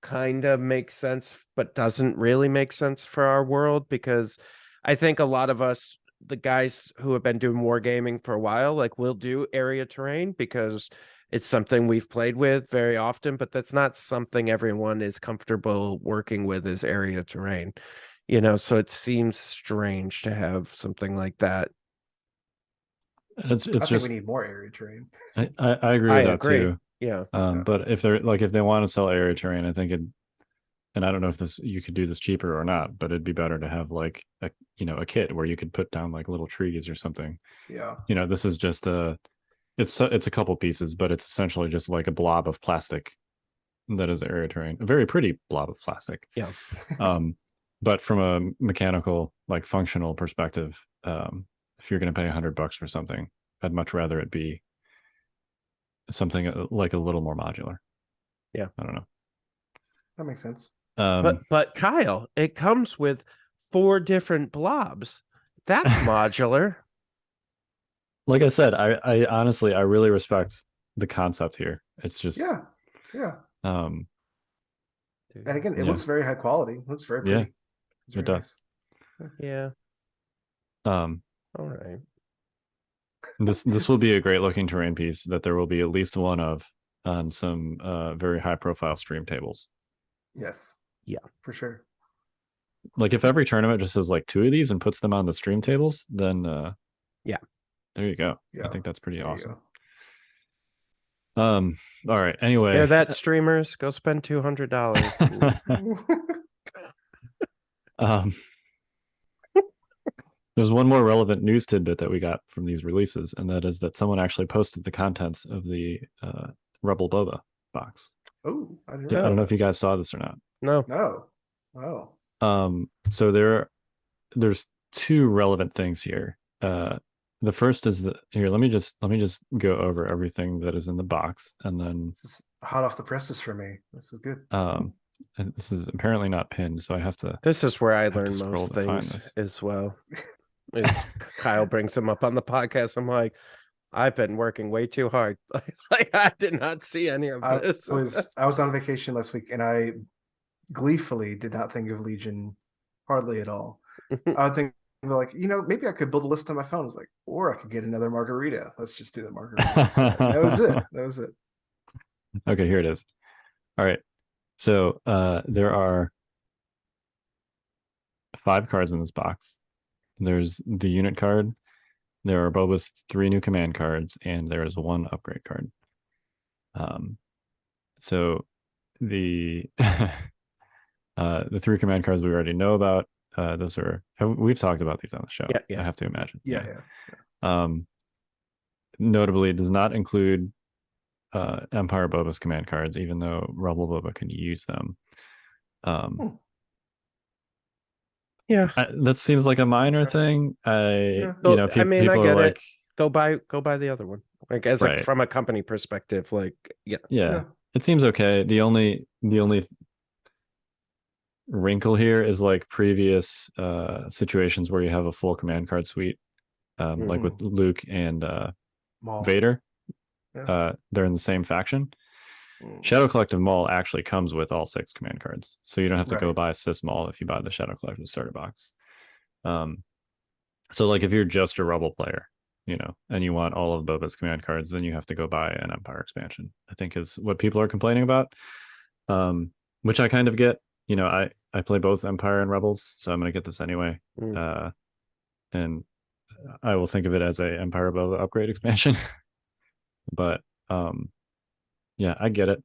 kind of makes sense, but doesn't really make sense for our world, because I think a lot of us, the guys who have been doing wargaming for a while, like we'll do area terrain because It's something we've played with very often, but that's not something everyone is comfortable working with as area terrain. So it seems strange to have something like that. I think just we need more area terrain. I agree I with that agree. too. Yeah. But if they want to sell area terrain, I think and I don't know if you could do this cheaper or not, but it'd be better to have like a kit where you could put down like little trees or something. Yeah. This is just it's a couple pieces, but it's essentially just like a blob of plastic that is area terrain. A very pretty blob of plastic. Yeah. But from a mechanical, like functional perspective, if you're going to pay $100 for something, I'd much rather it be something like a little more modular. Yeah. I don't know. That makes sense. But Kyle, it comes with 4 different blobs. That's modular. Like I said, I honestly, I really respect the concept here. It's just yeah. And again, it looks very high quality. It looks very pretty. Yeah, It's very it does. nice. Yeah. All right. This will be a great looking terrain piece that there will be at least one of on some very high profile stream tables. Yes. Yeah, for sure. Like if every tournament just has like 2 of these and puts them on the stream tables, then yeah, there you go. Yeah. I think that's pretty awesome. Go. All right. Anyway, hear that, streamers? Go spend $200. There's one more relevant news tidbit that we got from these releases, and that is that someone actually posted the contents of the Rebel Boba box. Oh, I don't know if you guys saw this or not. No. Oh. So there's 2 relevant things here. The first is that here. Let me just go over everything that is in the box, and then this is hot off the presses for me. This is good. And this is apparently not pinned, so I have to. This is where I learn most things as well. Kyle brings them up on the podcast. I'm like, I've been working way too hard. Like I did not see any of this. I was on vacation last week, and I gleefully did not think of Legion hardly at all. I would think like, maybe I could build a list on my phone. I was like, or I could get another margarita. Let's just do the margarita. That was it. Okay, here it is. All right. So there are 5 cards in this box. There's the unit card. There are Boba's 3 new command cards, and there is 1 upgrade card. So the the 3 command cards we already know about. Those we've talked about these on the show. Yeah. I have to imagine. Yeah. Notably, it does not include Empire Boba's command cards, even though Rebel Boba can use them. Yeah, that seems like a minor thing. people are like, go buy the other one. Like as like from a company perspective, like yeah, it seems okay. The only wrinkle here is like previous situations where you have a full command card suite, like with Luke and Vader. They're in the same faction. Shadow Collective Maul actually comes with all 6 command cards, so you don't have to go buy Sys Maul if you buy the Shadow Collective starter box. So like if you're just a Rebel player, and you want all of Boba's command cards, then you have to go buy an Empire expansion, I think is what people are complaining about, which I kind of get. I play both Empire and Rebels, so I'm going to get this anyway. And I will think of it as a Empire Boba upgrade expansion. But yeah, I get it.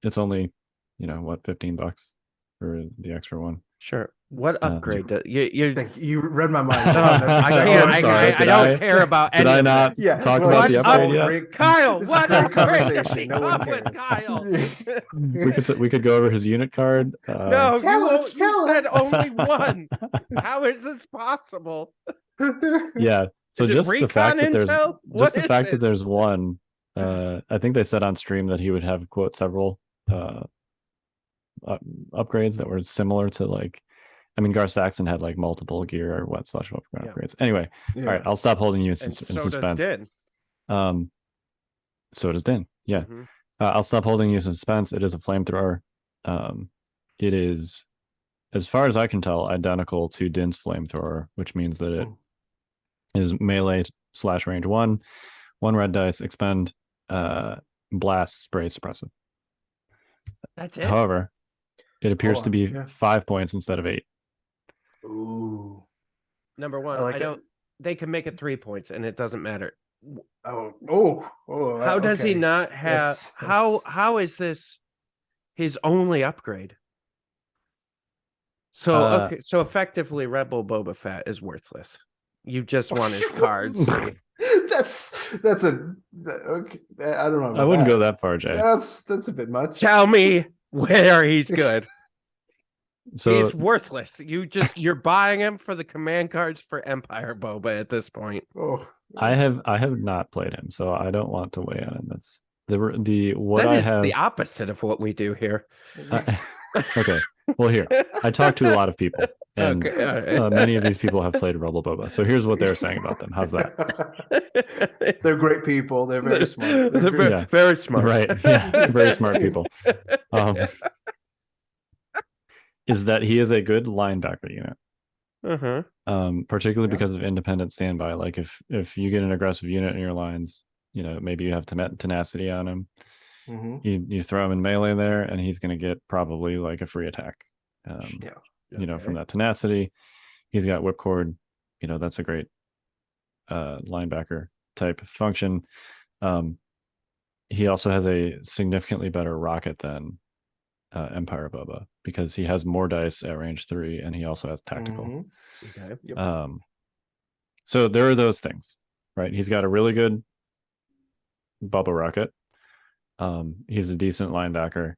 It's only, what, $15 for the extra one. Sure. What upgrade? You read my mind. I don't care about any. Did I not talk about the upgrade yet? Kyle, what upgrade? No one cares. Kyle. we could go over his unit card. No, you said only 1. How is this possible? Yeah. So just the fact that there's 1. I think they said on stream that he would have quote several upgrades that were similar to like. I mean, Gar Saxon had like multiple gear or upgrades. Anyway, all right, I'll stop holding you in suspense. Does Din. So does Din. Yeah, I'll stop holding you in suspense. It is a flamethrower. It is, as far as I can tell, identical to Din's flamethrower, which means that it is melee /range 1 red dice, expend blast spray suppressive. That's it. However, it appears Hold to on, be yeah. 5 points instead of 8. Ooh. Number one, I like I it. don't. They can make it 3 points, and it doesn't matter. Oh. How does he okay. not have? How is this his only upgrade? So okay, so effectively, Rebel Boba Fett is worthless. You just want his cards. that's okay. I don't know. About I wouldn't that. go that far, Jay. That's a bit much. Tell me where he's good. So He's worthless. You're buying him for the command cards for Empire Boba at this point. Oh, I have not played him, so I don't want to weigh on him. That's the what That I is have. the opposite of what we do here. Okay, well here I talked to a lot of people, and Okay. many of these people have played Rebel Boba. So here's what they're saying about them. How's that? They're great people. They're very smart. They're very, Yeah. very smart. Right? Yeah, very smart people. Is that he is a good linebacker unit. Particularly because of independent standby. Like if you get an aggressive unit in your lines, maybe you have tenacity on him. You throw him in melee there, and he's going to get probably like a free attack. From that tenacity. He's got whipcord. That's a great linebacker type function. He also has a significantly better rocket than Empire Boba, because he has more dice at range 3, and he also has tactical. Okay. Yep. So there are those things, right? He's got a really good Bubba rocket. He's a decent linebacker.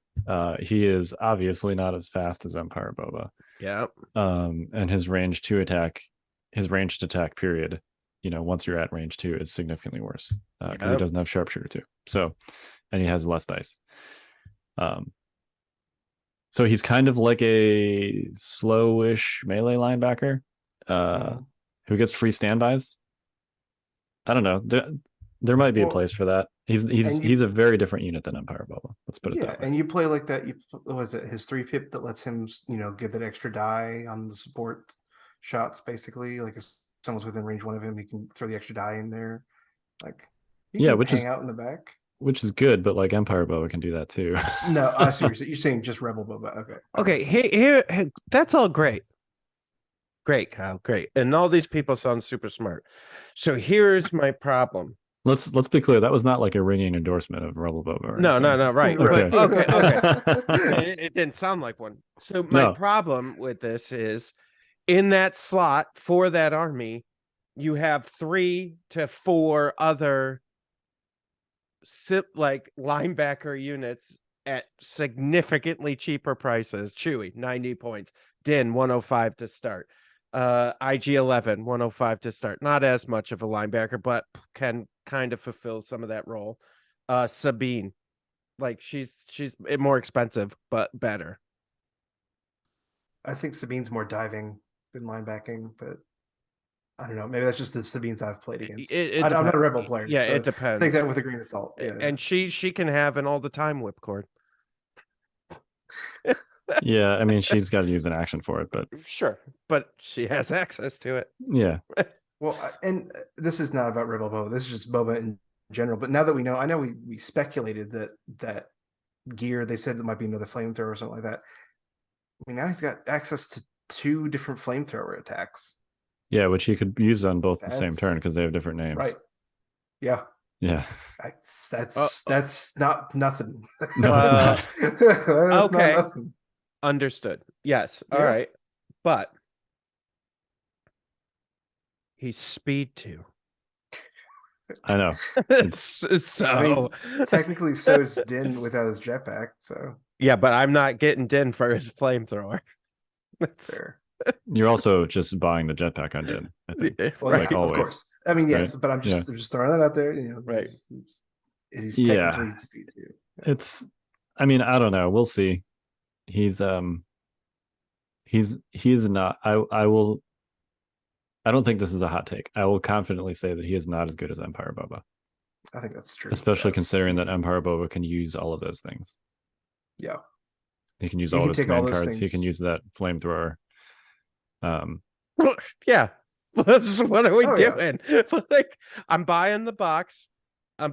He is obviously not as fast as Empire Boba. Yeah. And his ranged attack period, once you're at range 2, is significantly worse because he doesn't have sharpshooter 2. So, and he has less dice. So he's kind of like a slowish melee linebacker who gets free standbys. I don't know. There might be a place for that. He's a very different unit than Empire Boba. Let's put it that way. And you play like that. Was it his 3-pip that lets him, give that extra die on the support shots? Basically, like if someone's within range 1 of him, he can throw the extra die in there. Like, which hang is out in the back. Which is good, but like Empire Boba can do that too. No, I see what you're saying. You're saying just Rebel Boba. Okay. Here, that's all great. Great, Kyle. Great. And all these people sound super smart. So here's my problem. Let's be clear. That was not like a ringing endorsement of Rebel Boba. No. Right. Okay. But, okay. It didn't sound like one. So my problem with this is, in that slot for that army, you have 3 to 4 other linebacker units at significantly cheaper prices. Chewie, 90 points. Din, 105 to start. IG-11, 105 to start. Not as much of a linebacker, but can kind of fulfill some of that role. Sabine, like she's more expensive, but better. I think Sabine's more diving than linebacking, but I don't know. Maybe that's just the Sabines I've played against. I'm not a Rebel player. Yeah, so it depends. Take that with a grain of salt. Yeah. And she can have an all the time whipcord. Yeah, I mean, she's got to use an action for it, but sure, but she has access to it. Yeah. Well, and this is not about Rebel Boba. This is just Boba in general. But now that we know, I know we speculated that gear, they said there might be another flamethrower or something like that. I mean, now he's got access to 2 different flamethrower attacks. Yeah, which he could use on both the same turn because they have different names. Right. Yeah. Yeah. That's not nothing. No, it's not. That's okay. not nothing. Understood. Yes. All right. But he's speed 2. I know. So I mean, technically, so is Din without his jetpack. So yeah, but I'm not getting Din for his flamethrower. That's fair. You're also just buying the jetpack on Din, I think. Well, like yeah, always. Of course. I mean, yes, right? but I'm just throwing that out there. Right. He's technically speed 2. It's. I mean, I don't know. We'll see. He's not. I don't think this is a hot take. I will confidently say that he is not as good as Empire Boba. I think that's true. Especially considering that Empire Boba can use all of those things. Yeah. He can use all of his command cards. He can use that flamethrower. Yeah. What are we doing? Yeah. Like, I'm buying the box.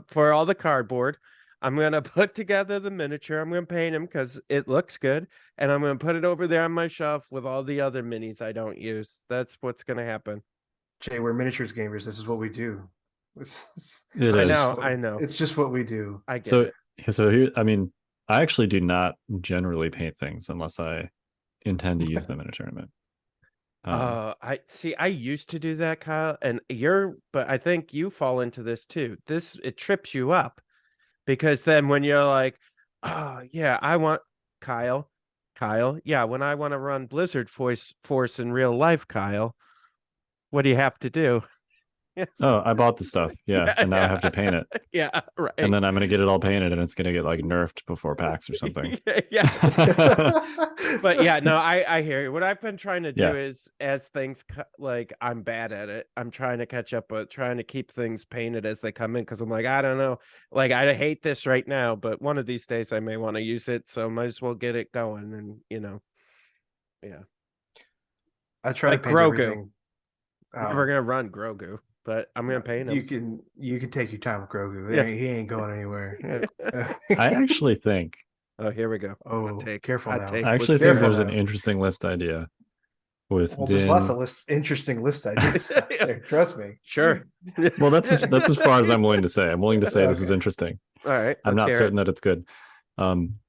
for all the cardboard. I'm going to put together the miniature. I'm going to paint him because it looks good. And I'm going to put it over there on my shelf with all the other minis I don't use. That's what's going to happen. Jay, we're miniatures gamers. This is what we do. It I is. know. I know. It's just what we do. I get So it. so here, I mean, I actually do not generally paint things unless I intend to use them in a tournament. I used to do that, Kyle, but I think you fall into this too. It trips you up because then when you're like, oh yeah, I want Kyle, yeah, when I want to run Blizzard Force in real life, Kyle, what do you have to do? Oh, I bought the stuff. Yeah. And now I have to paint it. Yeah, right. And then I'm going to get it all painted and it's going to get like nerfed before PAX or something. Yeah. But yeah, no, I hear you. What I've been trying to do is, as things like I'm bad at it, I'm trying to catch up, but trying to keep things painted as they come in because I'm like, I don't know, like I hate this right now, but one of these days I may want to use it, so might as well get it going. And yeah. I try like to paint Grogu. everything. Never gonna run Grogu, but I'm gonna paint him. You can take your time with Grogu. Yeah. He ain't going anywhere. I actually think. Oh, here we go. Oh, careful now. I actually think there's an interesting list idea with Din. There's lots of interesting list ideas out there. Trust me. Sure. Well, that's as far as I'm willing to say. I'm willing to say this is interesting. All right. I'm not certain that it's good.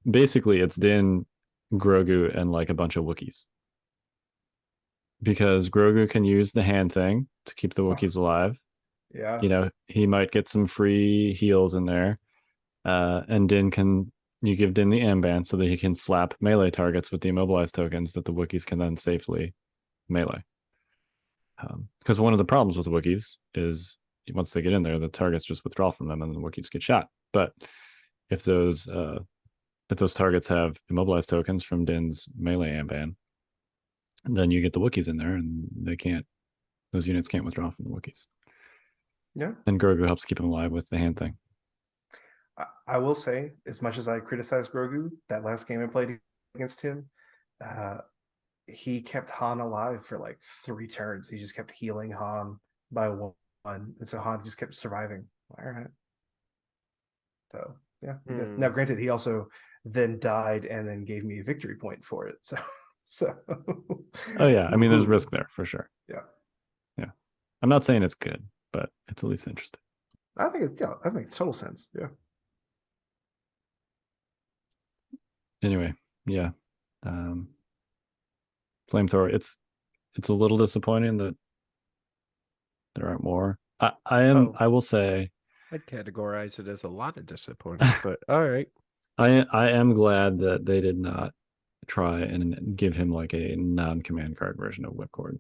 Basically, it's Din, Grogu, and like a bunch of Wookiees. Because Grogu can use the hand thing to keep the Wookiees alive. Yeah. He might get some free heals in there. And you give Din the armband so that he can slap melee targets with the immobilized tokens that the Wookiees can then safely melee. Because one of the problems with the Wookiees is once they get in there, the targets just withdraw from them and the Wookiees get shot. But if those targets have immobilized tokens from Din's melee armband, then you get the Wookiees in there and those units can't withdraw from the Wookiees. Yeah. And Grogu helps keep him alive with the hand thing. I will say, as much as I criticize Grogu, that last game I played against him, he kept Han alive for like 3 turns. He just kept healing Han by one. And so Han just kept surviving. All right. So, yeah. Now, granted, he also then died and then gave me a victory point for it. So. Oh, yeah. I mean, there's risk there for sure. Yeah. Yeah. I'm not saying it's good, but it's at least interesting. I think that makes total sense. Yeah. Anyway, yeah. Flamethrower, it's a little disappointing that there aren't more. I will say I'd categorize it as a lot of disappointing, but all right. I am glad that they did not try and give him like a non-command card version of Whipcord.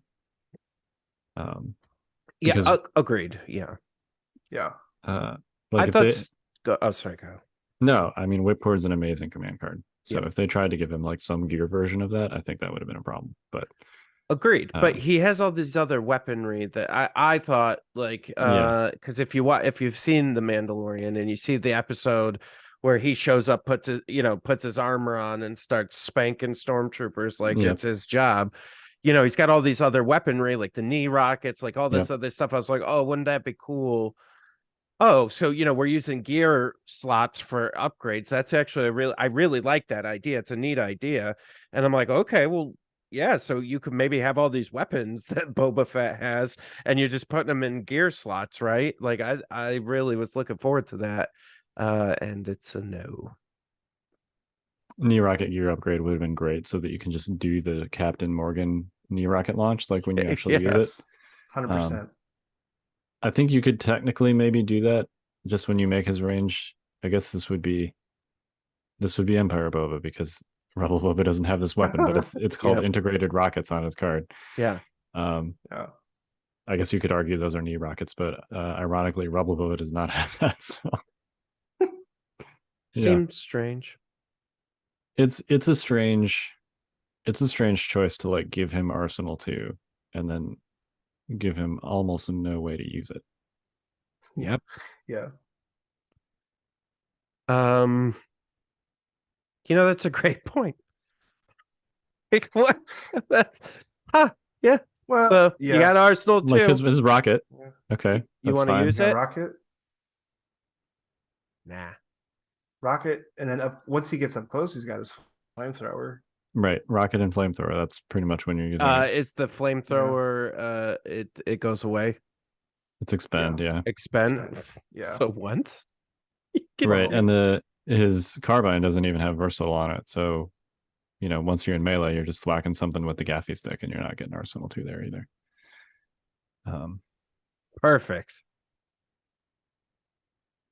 Yeah, agreed. Yeah. Yeah. Like I thought. Oh, sorry, Kyle. No, I mean Whipcord's an amazing command card. So if they tried to give him like some gear version of that, I think that would have been a problem. But agreed. But he has all these other weaponry that I thought like because if you've seen The Mandalorian and you see the episode where he shows up, puts his armor on and starts spanking stormtroopers like it's his job. He's got all these other weaponry like the knee rockets, like all this other stuff. I was like, oh, wouldn't that be cool? Oh, so we're using gear slots for upgrades. That's actually I really like that idea. It's a neat idea. And I'm like, okay, well, yeah, so you could maybe have all these weapons that Boba Fett has, and you're just putting them in gear slots, right? Like I really was looking forward to that. And it's a no. Knee rocket gear upgrade would have been great so that you can just do the Captain Morgan knee rocket launch like when you actually use it. 100%. I think you could technically maybe do that just when you make his range. I guess this would be Empire Boba because Rebel Boba doesn't have this weapon, but it's called integrated rockets on his card. Yeah. I guess you could argue those are knee rockets, but ironically, Rebel Boba does not have that. So seems strange. It's a strange choice to like give him Arsenal 2 and then give him almost no way to use it. Yep. Yeah. That's a great point. Like, what? Yeah. Well, so you got Arsenal too. Like his rocket. Yeah. Okay. You want to use it? Rocket? Nah. Rocket, and then once he gets up close, he's got his flamethrower. Right, rocket and flamethrower. That's pretty much when you're using it. Is the flamethrower it goes away? It's expend, yeah. Expend. Yeah. So once. Right, and his carbine doesn't even have versatile on it, so once you're in melee, you're just whacking something with the gaffy stick, and you're not getting Arsenal 2 there either. Perfect.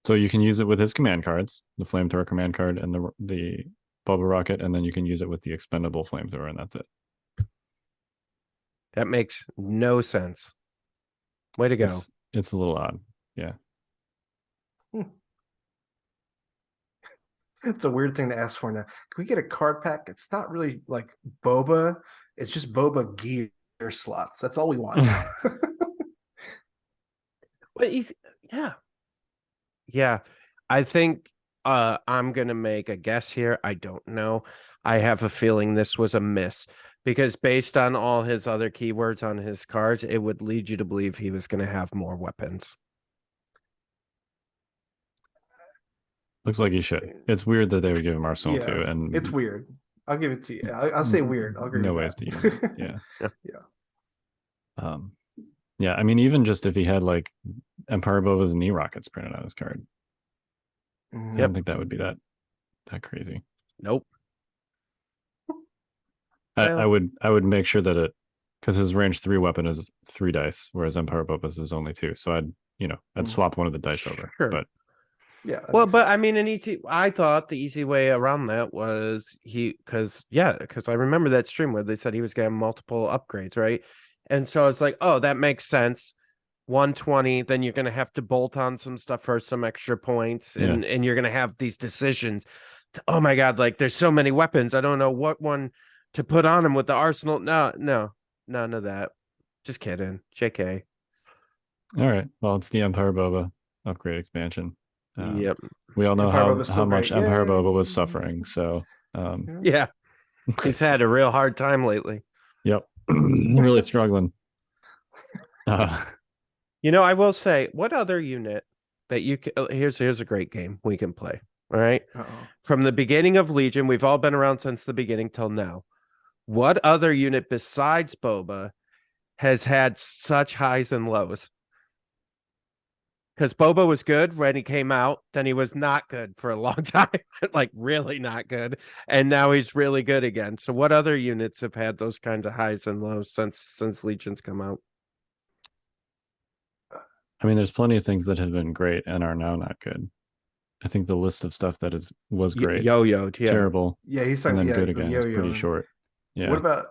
So you can use it with his command cards, the flamethrower command card and the Boba rocket, and then you can use it with the expendable flamethrower, and that's it. That makes no sense. Way to go. It's a little odd. Yeah. It's a weird thing to ask for now. Can we get a card pack? It's not really like Boba. It's just Boba gear slots. That's all we want now. But yeah. I think I'm gonna make a guess here. I don't know. I have a feeling this was a miss because based on all his other keywords on his cards, it would lead you to believe he was gonna have more weapons. Looks like he should. It's weird that they would give him Arsenal 2, and it's weird. I'll give it to you. I'll say weird. I'll agree. No with ways that. to use it. Yeah. Yeah. Yeah, I mean, even just if he had like Empire Boba's knee rockets printed on his card, I don't think that would be that crazy. Nope. I would make sure that because his range 3 weapon is 3 dice, whereas Empire Boba's is only 2. So I'd swap one of the dice over. Sure. But yeah. Well, but I mean, I thought the easy way around that was because I remember that stream where they said he was getting multiple upgrades, right? And so I was like, oh, that makes sense. 120, then you're going to have to bolt on some stuff for some extra points, and you're going to have these decisions. Oh my God, like there's so many weapons. I don't know what one to put on him with the arsenal. No, none of that. Just kidding. JK. All right. Well, it's the Empire Boba upgrade expansion. Yep. We all know how much great. Empire Yay. Boba was suffering. So yeah. He's had a real hard time lately. Yep. Really struggling. I will say, what other unit that you can, here's a great game we can play. All right. From the beginning of Legion, we've all been around since the beginning till now. What other unit besides Boba has had such highs and lows? Because Boba was good when he came out, then he was not good for a long time, like really not good, and now he's really good again. So, what other units have had those kinds of highs and lows since Legion's come out? I mean, there's plenty of things that have been great and are now not good. I think the list of stuff that was great, yo-yoed, terrible, Yeah, he's talking and then good the again. It's pretty short. Yeah. What about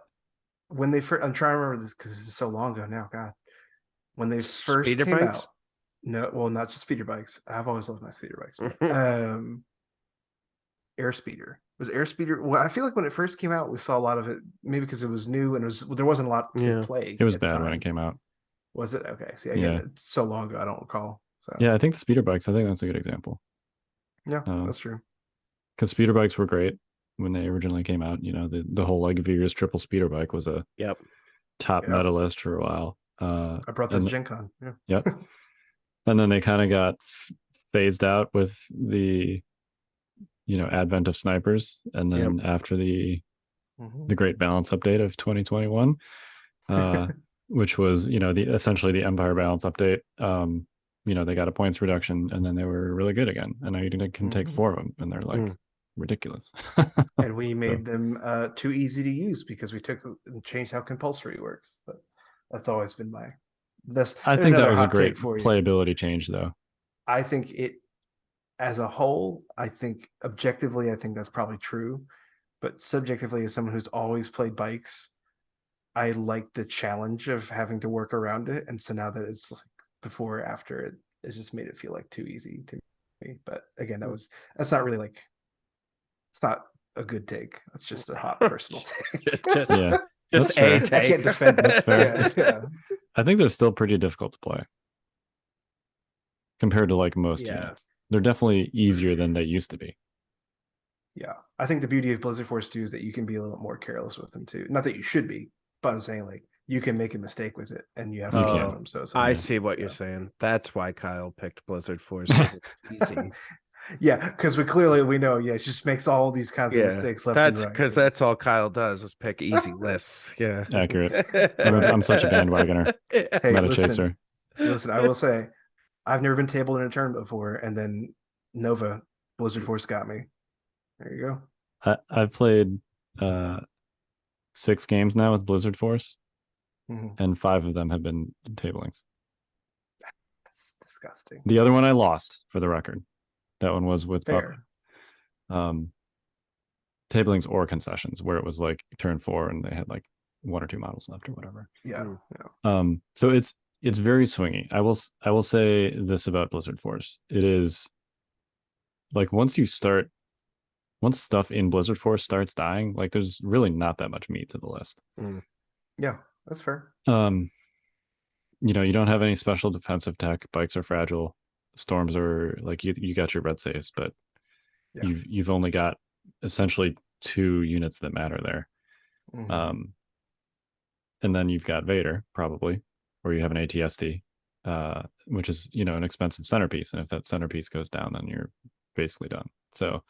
when they first? I'm trying to remember this because it's so long ago now. God, when they first Speeder came bikes? out. No, well, not just speeder bikes. I've always loved my speeder bikes. Airspeeder. Was Airspeeder? Well, I feel like when it first came out, we saw a lot of it. Maybe because it was new and there wasn't a lot to play. It was bad when it came out. Was it? Okay. See, again, it's so long ago, I don't recall. So yeah, I think the speeder bikes. I think that's a good example. Yeah, that's true. Because speeder bikes were great when they originally came out. The whole like Veers triple speeder bike was a top medalist for a while. I brought that to Gen Con. Yeah. Yep. And then they kind of got phased out with the advent of snipers, and then after the Great Balance update of 2021, which was essentially the Empire Balance update. They got a points reduction, and then they were really good again. And now you can take 4 of them, and they're like ridiculous. And we made them too easy to use because we took and changed how compulsory works. But that's always been my. I think that was a great playability change, though. I think it, as a whole, I think objectively, I think that's probably true. But subjectively, as someone who's always played bikes, I like the challenge of having to work around it. And so now that it's like before or after, it just made it feel like too easy to me. But again, that's not really like, it's not a good take. That's just a hot personal take. Just a take. I can't defend it. That's fair. Yeah. I think they're still pretty difficult to play compared to like most units. They're definitely easier than they used to be. Yeah. I think the beauty of Blizzard Force 2 is that you can be a little more careless with them too. Not that you should be, but I'm saying like you can make a mistake with it and you have to learn them. So I see what you're saying. That's why Kyle picked Blizzard Force. It's easy. Yeah, because we know. Yeah, it just makes all these kinds of mistakes left and That's right. because that's all Kyle does is pick easy lists. Yeah, Accurate. I'm such a bandwagoner. Hey, Meta listen, chaser. listen. I will say, I've never been tabled in a tournament before, and then Nova Blizzard Force got me. There you go. I've played 6 games now with Blizzard Force, and 5 of them have been tablings. That's disgusting. The other one I lost, for the record. That one was with Fair. Tablings or concessions, where it was like turn 4 and they had like 1 or 2 models left or whatever. Yeah. So it's very swingy. I will say this about Blizzard Force. It is like once stuff in Blizzard Force starts dying, like there's really not that much meat to the list. Yeah, that's fair. You don't have any special defensive tech. Bikes are fragile. Storms are like you got your red saves, but you've only got essentially 2 units that matter there. And then you've got Vader probably, or you have an ATSD, which is an expensive centerpiece, and if that centerpiece goes down, then you're basically done. So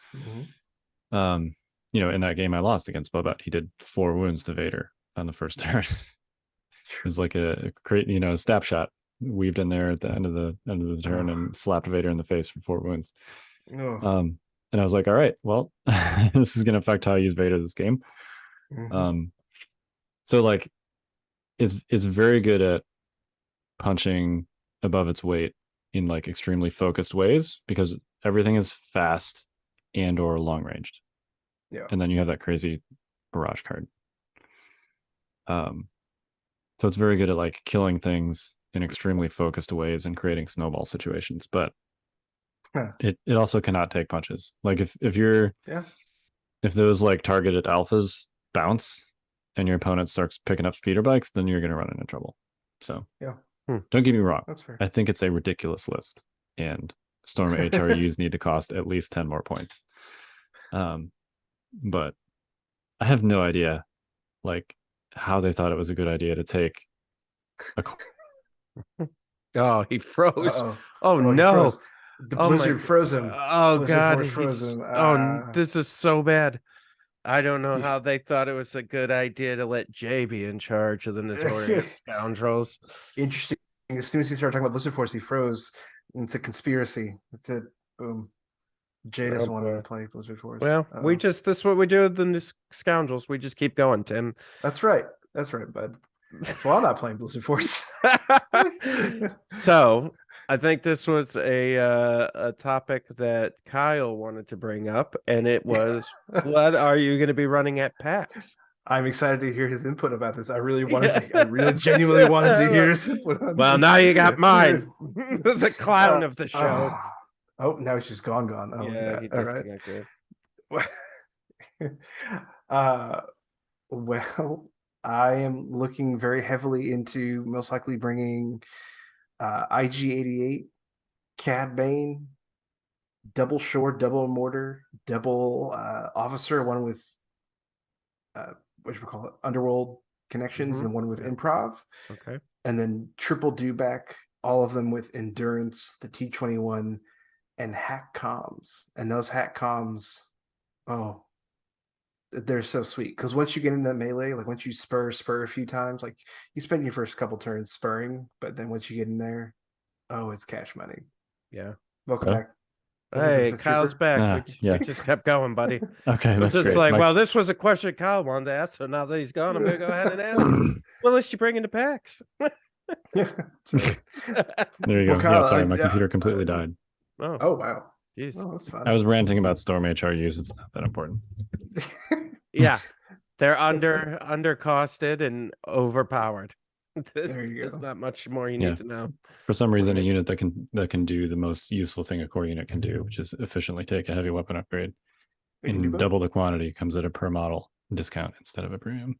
in that game I lost against Bobet, he did 4 wounds to Vader on the first turn. It was like a great a stab shot weaved in there at the end of the turn and slapped Vader in the face for 4 wounds. And I was like, all right, well, this is going to affect how I use Vader this game. So like, it's very good at punching above its weight in like extremely focused ways because everything is fast and or long ranged. Yeah. And then you have that crazy barrage card. So it's very good at like killing things in extremely focused ways and creating snowball situations, but it also cannot take punches. Like if those like targeted alphas bounce and your opponent starts picking up speeder bikes, then you're going to run into trouble. So don't get me wrong. That's fair. I think it's a ridiculous list, and Storm HRUs need to cost at least 10 more points. But I have no idea like how they thought it was a good idea to take a Oh, he froze. Uh-oh. Oh, no. Froze. The Blizzard frozen. Oh, Blizzard God. Force frozen. This is so bad. I don't know how they thought it was a good idea to let Jay be in charge of the notorious scoundrels. Interesting. As soon as he started talking about Blizzard Force, he froze. It's a conspiracy. That's it. Boom. Jay doesn't want to play Blizzard Force. Well, this is what we do with the scoundrels. We just keep going, Tim. That's right, bud. Well, I'm not playing Blizzard Force. So I think this was a topic that Kyle wanted to bring up, and it was, what are you going to be running at PAX? I'm excited to hear his input about this. I really genuinely wanted to hear his input on Well, this. now you got mine. The clown of the show. Oh, now he's just gone. Oh, yeah, he disconnected. Well, I am looking very heavily into most likely bringing IG-88, Cad Bane, double Shore, double Mortar, double Officer, one with what should we call it, Underworld connections, and one with Improv. Okay. And then triple Dewback, all of them with Endurance, the T-21, and hack comms. And those hack comms, they're so sweet. Because once you get in that melee, like once you spur a few times, like you spend your first couple turns spurring, but then once you get in there, it's cash money. Yeah. Welcome back. Hey, Kyle's back. We just kept going, buddy. Okay, that's just great. like, well, this was a question Kyle wanted to ask, so now that he's gone, I'm going to go ahead and ask him. What list you bringing to PAX? Yeah, that's right. There you go. Kyle, sorry, my computer completely died. Oh, wow. Jeez. Oh, that's fun. I was ranting about Storm HRUs. It's not that important. Yeah, they're undercosted and overpowered. There you go. There's not much more you need to know. For some reason, a unit that can do the most useful thing a core unit can do, which is efficiently take a heavy weapon upgrade and double the quantity, comes at a per model discount instead of a premium.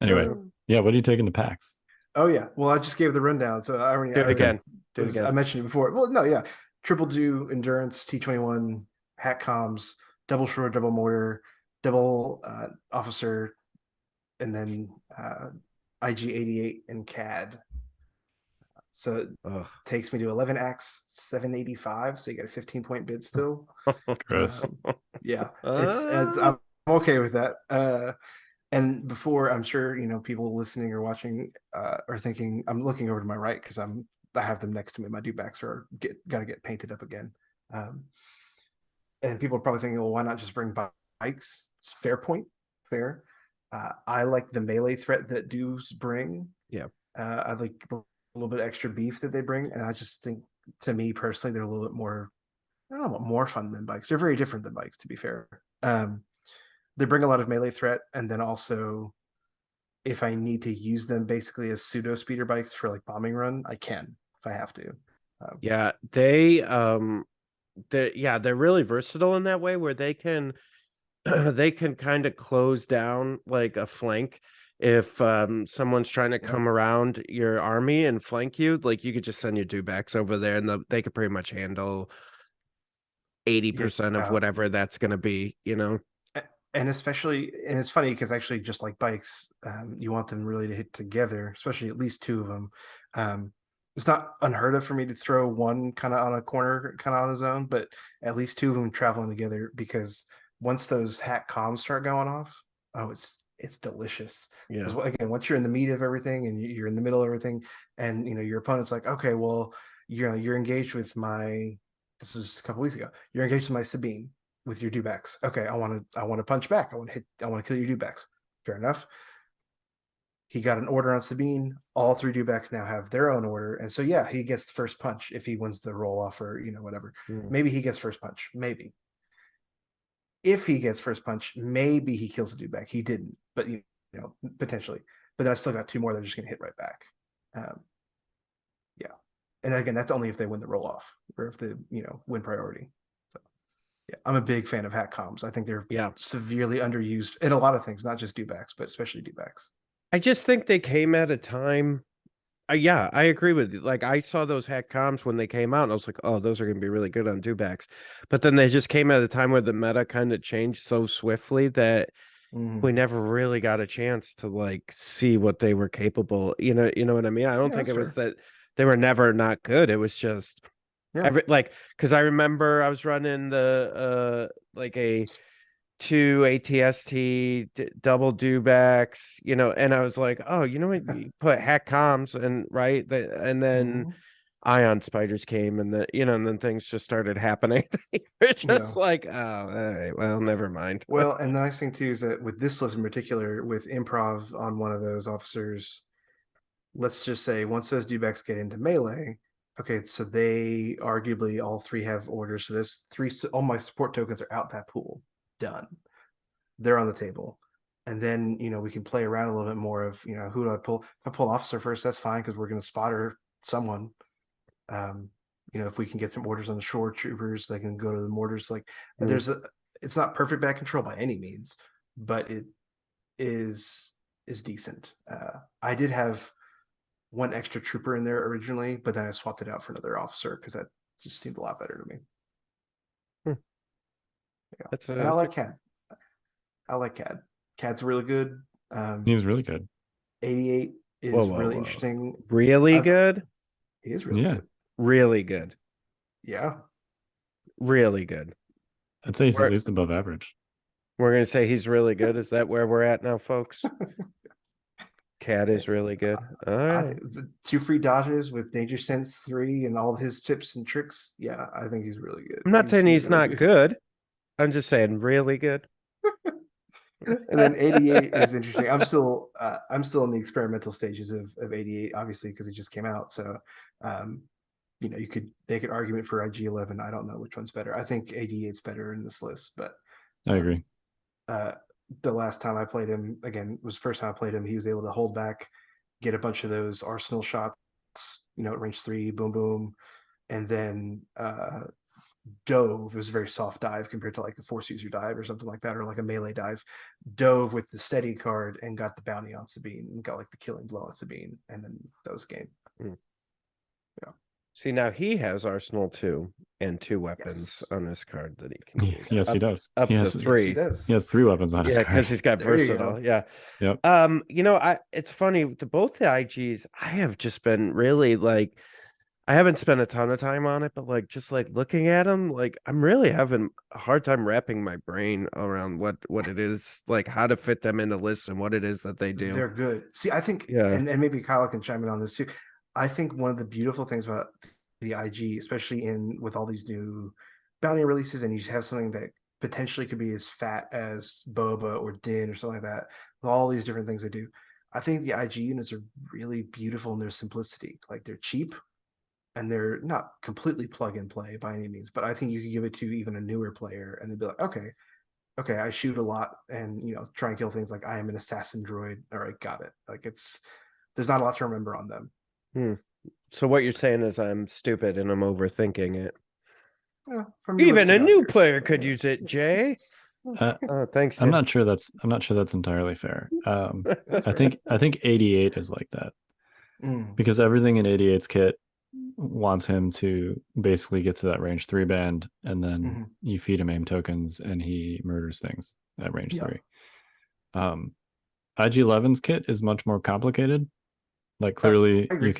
Anyway, what are you taking to PAX? Oh yeah, well I just gave the rundown, so I already do it again. I mentioned it before. Well, no, yeah, triple do Endurance, T-21, hack comms, double Shore, double Mortar, double Officer, and then IG-88 and CAD. So it Ugh. takes me to 11 acts, 785. So you got a 15-point bid still. Gross. Yeah, it's Ah. I'm okay with that. And before, I'm sure people listening or watching are thinking, I'm looking over to my right because I have them next to me. My dewbacks are got to get painted up again. Um, and people are probably thinking, well, why not just bring bikes? It's fair point, fair. I like the melee threat that dudes bring. Yeah. I like a little bit extra beef that they bring, and I just think, to me personally, they're a little bit more, I don't know, more fun than bikes. They're very different than bikes, to be fair. They bring a lot of melee threat, and then also, if I need to use them basically as pseudo speeder bikes for like bombing run, I can if I have to. Yeah, they're really versatile in that way where they can they can kind of close down like a flank if someone's trying to come around your army and flank you. Like you could just send your dewbacks over there and they could pretty much handle 80% of whatever that's going to be, And especially, and it's funny because actually, just like bikes, you want them really to hit together, especially at least two of them. It's not unheard of for me to throw one kind of on a corner, kind of on his own, but at least two of them traveling together, because once those hack comms start going off, oh, it's delicious. Yeah. Because again, once you're in the meat of everything and you're in the middle of everything, and your opponent's like, okay, well, you're engaged with my. This was a couple weeks ago. You're engaged with my Sabine with your dewbacks. Okay, I want to punch back. I want to kill your dewbacks. Fair enough. He got an order on Sabine. All three dewbacks now have their own order, and so yeah, he gets the first punch if he wins the roll off or whatever. Maybe he gets first punch. Maybe if he gets first punch, maybe he kills the dewback. He didn't, but potentially. But then I still got two more that are just going to hit right back. Yeah, and again, that's only if they win the roll off or if they win priority. Yeah, I'm a big fan of hack comms. I think they're severely underused in a lot of things, not just dewbacks, but especially dewbacks. I just think they came at a time. Yeah, I agree with you. Like I saw those hack comms when they came out, and I was like, "Oh, those are going to be really good on dewbacks." But then they just came at a time where the meta kind of changed so swiftly that we never really got a chance to like see what they were capable. You know what I mean? I don't think it was that they were never not good. It was just because I remember I was running the like a 2 ATST double dewbacks, and I was like, oh, you know what? You put hack comms and then ion spiders came and and then things just started happening. It's just like, oh, all right, well, never mind. Well, and the nice thing too is that with this list in particular, with improv on one of those officers, let's just say once those dewbacks get into melee, okay, so they arguably all three have orders. So there's three. All my support tokens are out that pool. Done. They're on the table. And then, we can play around a little bit more of, who do I pull? If I pull officer first, that's fine because we're going to spotter someone. If we can get some orders on the shore troopers, they can go to the mortars. Like it's not perfect back control by any means, but it is decent. I did have one extra trooper in there originally, but then I swapped it out for another officer because that just seemed a lot better to me. Yeah. And I like Cad. I like Cad. Cad's really good. He was really good. 88 is really interesting. Really good? He is really good. Really good. Yeah. Really good. I'd say he's at least above average. We're going to say he's really good. Is that where we're at now, folks? Cad is really good. All right. 2 free dodges with Danger Sense 3 and all his tips and tricks. Yeah, I think he's really good. I'm not saying he's really not good. I'm just saying really good. And then 88 is interesting. I'm still in the experimental stages of 88, obviously, because it just came out. So you could make an argument for IG-11. I don't know which one's better. I think 88's better in this list, but I agree. The last time I played him, again, was the first time I played him, he was able to hold back, get a bunch of those arsenal shots, at range 3, boom, boom, and then dove. It was a very soft dive compared to like a force user dive or something like that, or like a melee dive. Dove with the steady card and got the bounty on Sabine and got like the killing blow on Sabine, and then that was game. See, now he has Arsenal too, and 2 weapons on this card that he can use. Yes, he does. Up He to has- 3. Yes, he does. He has 3 weapons on his Yeah, card. because he's got There you versatile. go. Yeah. Yep. It's funny to both the IGs. I have just been really like, I haven't spent a ton of time on it, but like just like looking at them, like I'm really having a hard time wrapping my brain around what it is, like how to fit them into lists and what it is that they do. They're good. See, I think, Yeah. and maybe Kyle can chime in on this too. I think one of the beautiful things about the IG, especially with all these new bounty releases, and you have something that potentially could be as fat as Boba or Din or something like that, with all these different things they do. I think the IG units are really beautiful in their simplicity. Like they're cheap and they're not completely plug and play by any means, but I think you could give it to even a newer player and they'd be like, okay, I shoot a lot and try and kill things like I am an assassin droid. All right, got it. Like there's not a lot to remember on them. So what you're saying is I'm stupid and I'm overthinking it. Yeah, from your Even list a of new answers. player could use it, Jay. Thanks. I'm Tim. not sure that's entirely fair. I think 88 is like that because everything in 88's kit wants him to basically get to that range 3 band, and then you feed him aim tokens and he murders things at range 3. IG-11's kit is much more complicated. Like clearly you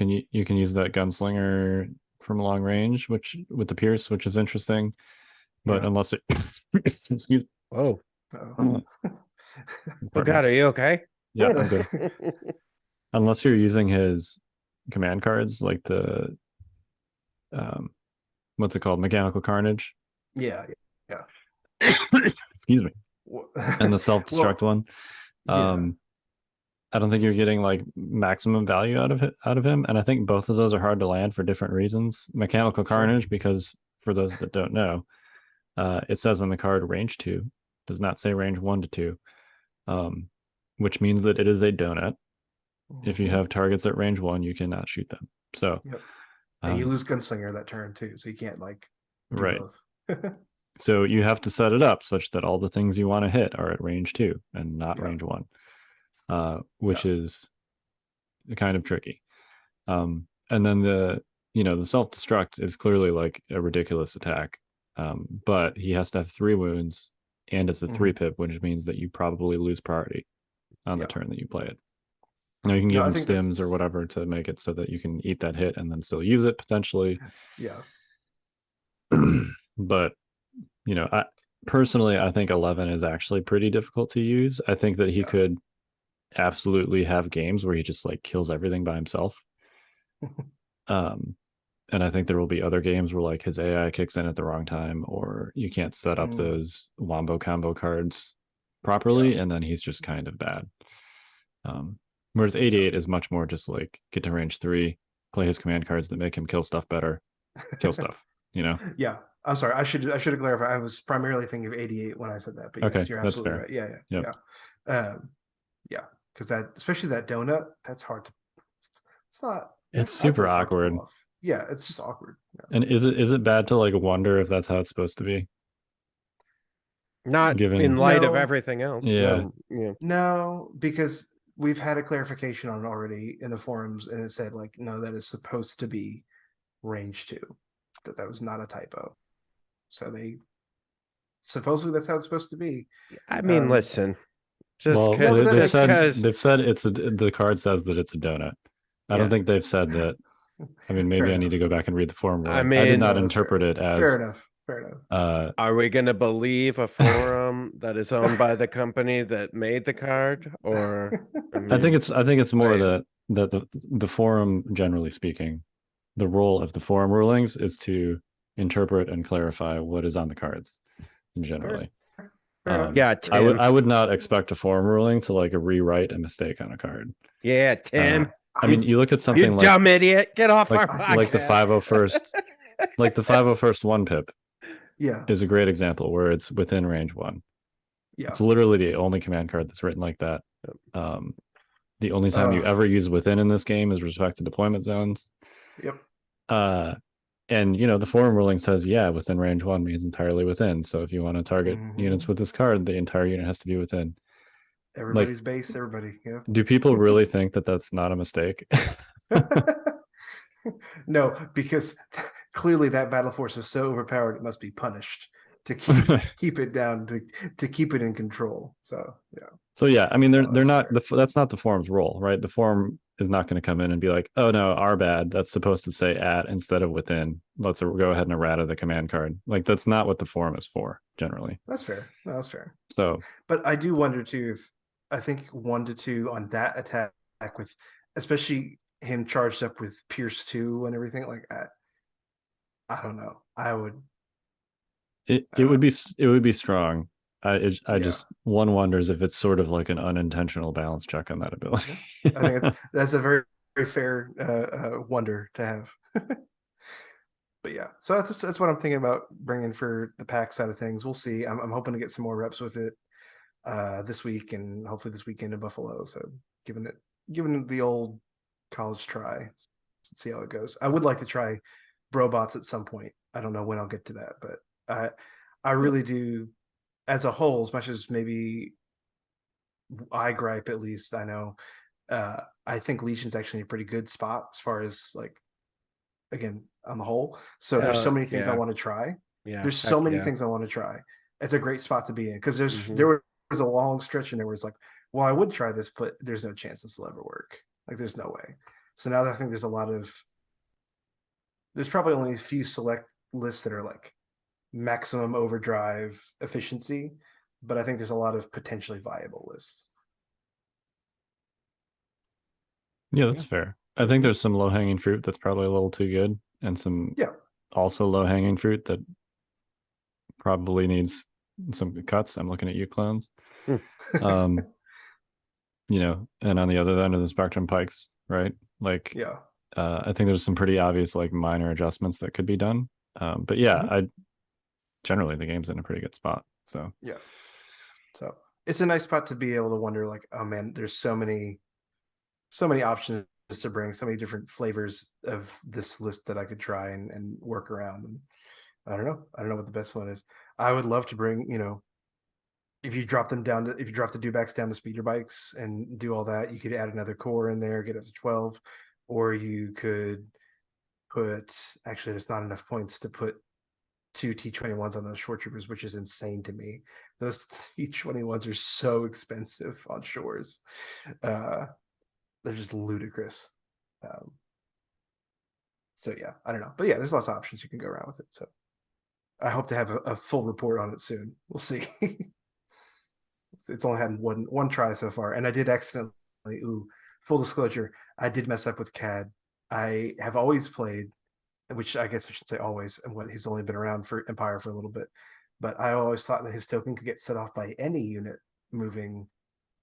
can use that gunslinger from long range, which with the Pierce, which is interesting, but unless it excuse Oh pardon God, are you okay? yeah, I'm good. Unless you're using his command cards like the what's it called, mechanical carnage, excuse me, and the self-destruct one. I don't think you're getting like maximum value out of him, and I think both of those are hard to land for different reasons. Mechanical carnage, because for those that don't know, it says on the card range 2, does not say range 1 to 2, which means that it is a donut. If you have targets at range 1, you cannot shoot them. So and you lose gunslinger that turn too, so you can't like do right. both. So you have to set it up such that all the things you want to hit are at range 2 and not range 1, which is kind of tricky. And then the self-destruct is clearly like a ridiculous attack, but he has to have 3 wounds and it's a 3 pip, which means that you probably lose priority on the turn that you play it. Now you can give him stims or whatever to make it so that you can eat that hit and then still use it potentially. But I personally, I think 11 is actually pretty difficult to use. I think that he could absolutely have games where he just like kills everything by himself. And I think there will be other games where like his AI kicks in at the wrong time, or you can't set up those wombo combo cards properly, and then he's just kind of bad. Whereas 88 is much more just like get to range 3, play his command cards that make him kill stuff better, kill stuff. Yeah, I'm sorry. I should have clarified. I was primarily thinking of 88 when I said that, but yes, okay, you're that's absolutely fair. right. Yeah. Because that, especially that donut, that's hard to. It's not. It's super awkward. Yeah, it's just awkward. And is it bad to like wonder if that's how it's supposed to be? Not in light of everything else. Yeah. No, because we've had a clarification on it already in the forums, and it said like, no, that is supposed to be range 2. That was not a typo. So supposedly that's how it's supposed to be. I mean, listen. They've said the card says that it's a donut. I don't think they've said that. I mean, maybe I need to go back and read the forum. I did not interpret it as fair enough. Are we going to believe a forum that is owned by the company that made the card, or I think it's more that the forum, generally speaking, the role of the forum rulings is to interpret and clarify what is on the cards generally. I would not expect a forum ruling to like rewrite a mistake on a card. Yeah, Tim. I mean, you look at something you like dumb idiot, get off our podcast. Like the 501st, like the 501st 1 pip. Is a great example where it's within range 1. It's literally the only command card that's written like that. The only time you ever use within in this game is respect to deployment zones. And the forum ruling says within range 1 means entirely within. So if you want to target units with this card, the entire unit has to be within. Everybody's base, everybody. Do people really think that that's not a mistake? No, because clearly that battle force is so overpowered it must be punished to keep it down, to keep it in control. So yeah. So yeah, I mean they're that's not fair. that's not the forum's role, right? The forum is not going to come in and be like, oh no, our bad. That's supposed to say at instead of within. Let's go ahead and errata the command card. Like that's not what the forum is for generally. That's fair. No, that's fair. So, but I do wonder too if I think 1-2 on that attack with, especially him charged up with Pierce 2 and everything like that. I don't know. I would. it would be strong. I just one wonders if it's sort of like an unintentional balance check on that ability. I think that's a very, very fair wonder to have. But yeah, so that's what I'm thinking about bringing for the pack side of things. We'll see. I'm hoping to get some more reps with it this week and hopefully this weekend in Buffalo. So giving it the old college try, see how it goes. I would like to try Brobots at some point. I don't know when I'll get to that, but I really do. As a whole, as much as maybe I gripe, at least I know, I think Legion's actually a pretty good spot as far as like, again, on the whole. So there's so many things I want to try. Yeah, there's so many things I want to try. It's a great spot to be in because there was a long stretch in there where it's like, well, I would try this, but there's no chance this will ever work. Like there's no way. So now I think there's probably only a few select lists that are like maximum overdrive efficiency, but I think there's a lot of potentially viable lists. Yeah, that's fair. I think there's some low hanging fruit that's probably a little too good, and some also low hanging fruit that probably needs some cuts. I'm looking at you, clones. You know, and on the other end of the spectrum, pikes, right? Like, I think there's some pretty obvious like minor adjustments that could be done. But yeah, I generally the game's in a pretty good spot. So yeah, so it's a nice spot to be able to wonder like, oh man, there's so many options to bring, so many different flavors of this list that I could try and work around. And I don't know what the best one is. I would love to bring, you know, if you drop the dewbacks down to speeder bikes and do all that, you could add another core in there, get up to 12, or you could actually there's not enough points to put 2 T21s on those shore troopers, which is insane to me. Those T21s are so expensive on shores. They're just ludicrous. So yeah, I don't know. But yeah, there's lots of options you can go around with it. So I hope to have a full report on it soon. We'll see. It's only had one try so far, and I did accidentally. Full disclosure, I did mess up with CAD. I have always played, which I guess I should say always, and what he's only been around for Empire for a little bit, but I always thought that his token could get set off by any unit moving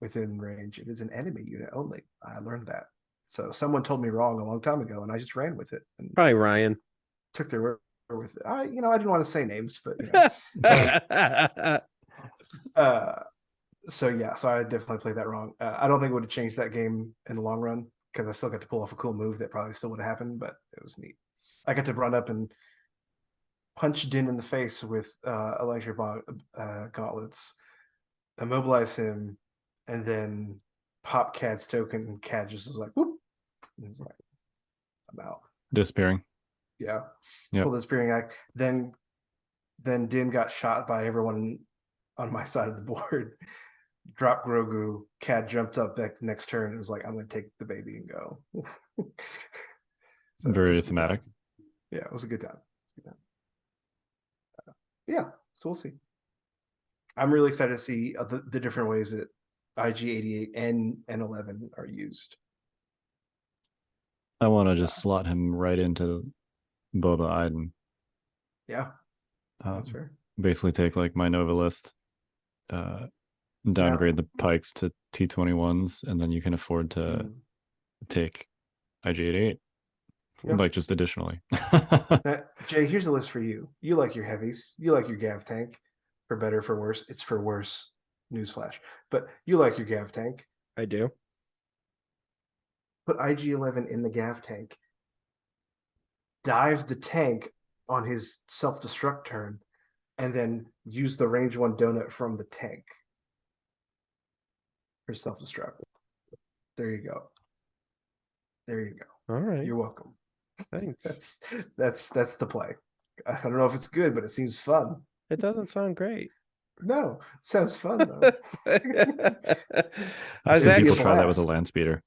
within range. It is an enemy unit only. I learned that. So someone told me wrong a long time ago, and I just ran with it. And probably Ryan took their word with it. I didn't want to say names, but so yeah, so I definitely played that wrong. I don't think it would have changed that game in the long run because I still got to pull off a cool move that probably still would have happened, but it was neat. I got to run up and punch Din in the face with electric gauntlets, immobilize him, and then pop CAD's token, and CAD just was like, whoop. And he was like, I'm out. Disappearing. Yeah. Pull the disappearing act. Then Din got shot by everyone on my side of the board. Dropped Grogu. CAD jumped up back the next turn and was like, I'm going to take the baby and go. So very thematic. Yeah, it was a good time. Yeah, so we'll see. I'm really excited to see the different ways that IG88 and N11 are used. I want to just slot him right into Boba Iden. Yeah, that's fair. Basically take like my Nova list, downgrade the pikes to T21s, and then you can afford to take IG88. Yep. Like just additionally. Jay, here's a list for you. You like your heavies. You like your Gav tank. For better, for worse. It's for worse. Newsflash. But you like your Gav tank. I do. Put IG11 in the Gav tank. Dive the tank on his self-destruct turn. And then use the range 1 donut from the tank for self-destruct. There you go. There you go. All right. You're welcome. Thanks. That's the play. I don't know if it's good, but it seems fun. It doesn't sound great. No, it sounds fun though. I was Some actually- people a try that with a blast. land speeder.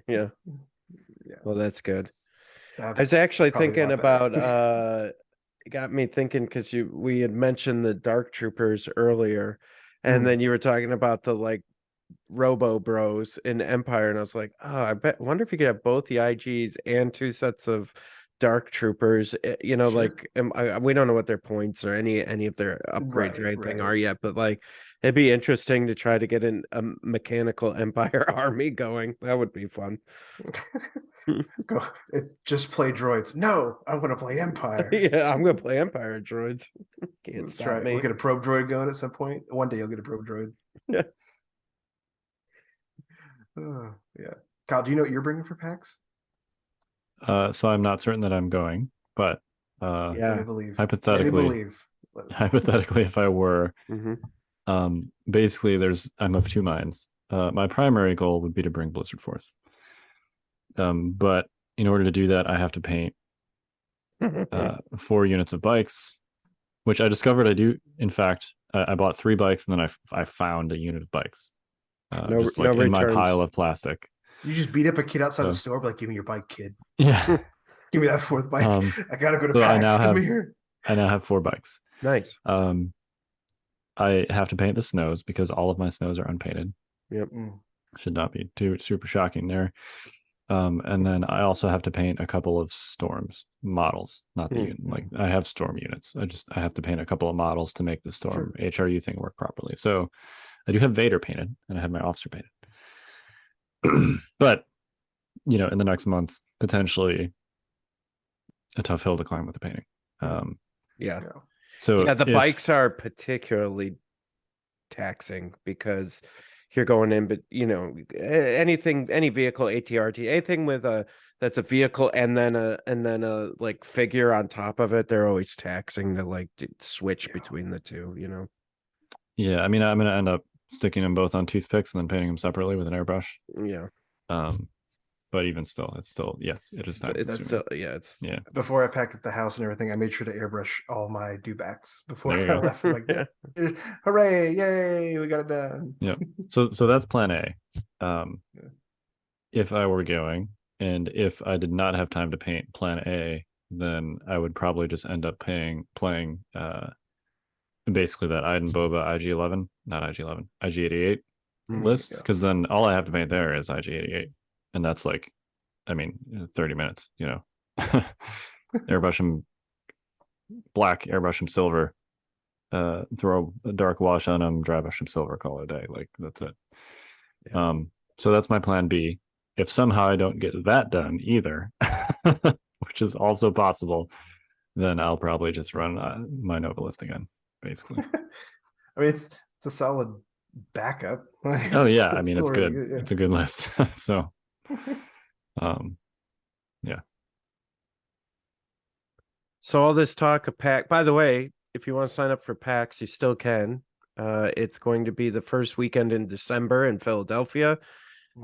Yeah. Yeah. Well, that's good. That'd I was actually probably a thinking lot better. about it got me thinking because we had mentioned the Dark Troopers earlier, and Mm. then you were talking about the like Robo Bros in Empire, and I was like, oh, wonder if you could have both the IGs and 2 sets of Dark Troopers. You know, Sure. like we don't know what their points or any of their upgrades or Right, anything right. are yet, but like it'd be interesting to try to get a mechanical Empire army going. That would be fun. Go. Just play droids. No, I want to play Empire. Yeah, I'm gonna play Empire droids. Can't Let's stop try it. me. We'll get a probe droid going at some point. One day you'll get a probe droid. Yeah. Yeah. Kyle, do you know what you're bringing for PAX? So I'm not certain that I'm going, but Let Yeah. me believe. hypothetically, Let me believe. hypothetically, if I were, Mhm. basically I'm of two minds. My primary goal would be to bring Blizzard Force. But in order to do that, I have to paint 4 units of bikes, which I discovered I do. In fact, I bought 3 bikes and then I found a unit of bikes, just like in my returns. pile of plastic. You just beat up a kid outside the So- store, be like, give me your bike, kid. Yeah. Give me that 4th bike. I gotta go to so PAX. I now Come have- here. I now have 4 bikes. Nice. I have to paint the snows because all of my snows are unpainted. Mm. Should not be too super shocking there. And then I also have to paint a couple of storms models, not the unit. Like I have storm units. I have to paint a couple of models to make the storm HRU thing work properly. So I do have Vader painted and I have my officer painted. But in the next month, potentially a tough hill to climb with the painting. Yeah. So Yeah, the bikes are particularly taxing because you're going in, but any vehicle, ATRT, anything with that's a vehicle and then a like figure on top of it, they're always taxing to like switch between the two, Yeah, I mean, I'm gonna end up sticking them both on toothpicks and then painting them separately with an airbrush. Yeah. But even still, it is time consuming. Yeah. Before I packed up the house and everything, I made sure to airbrush all my dewbacks before There you I go. left. Like, hooray, yay, we got it done. Yeah. So that's plan A. If I were going, and if I did not have time to paint plan A, then I would probably just end up playing basically that Iden Boba IG-11, not IG-11, IG-88 list, because then all I have to paint there is IG-88, and that's like, 30 minutes. Airbrush them black, airbrush them silver, throw a dark wash on them, dry brush them silver, call it a day. Like that's it. Yeah. So that's my plan B. If somehow I don't get that done either, which is also possible, then I'll probably just run my Nova list again, basically. It's a solid backup. Oh yeah, it's still good. really good, It's a good list. So, yeah. So all this talk of PAX, by the way, if you want to sign up for PAX, you still can. It's going to be the first weekend in December in Philadelphia.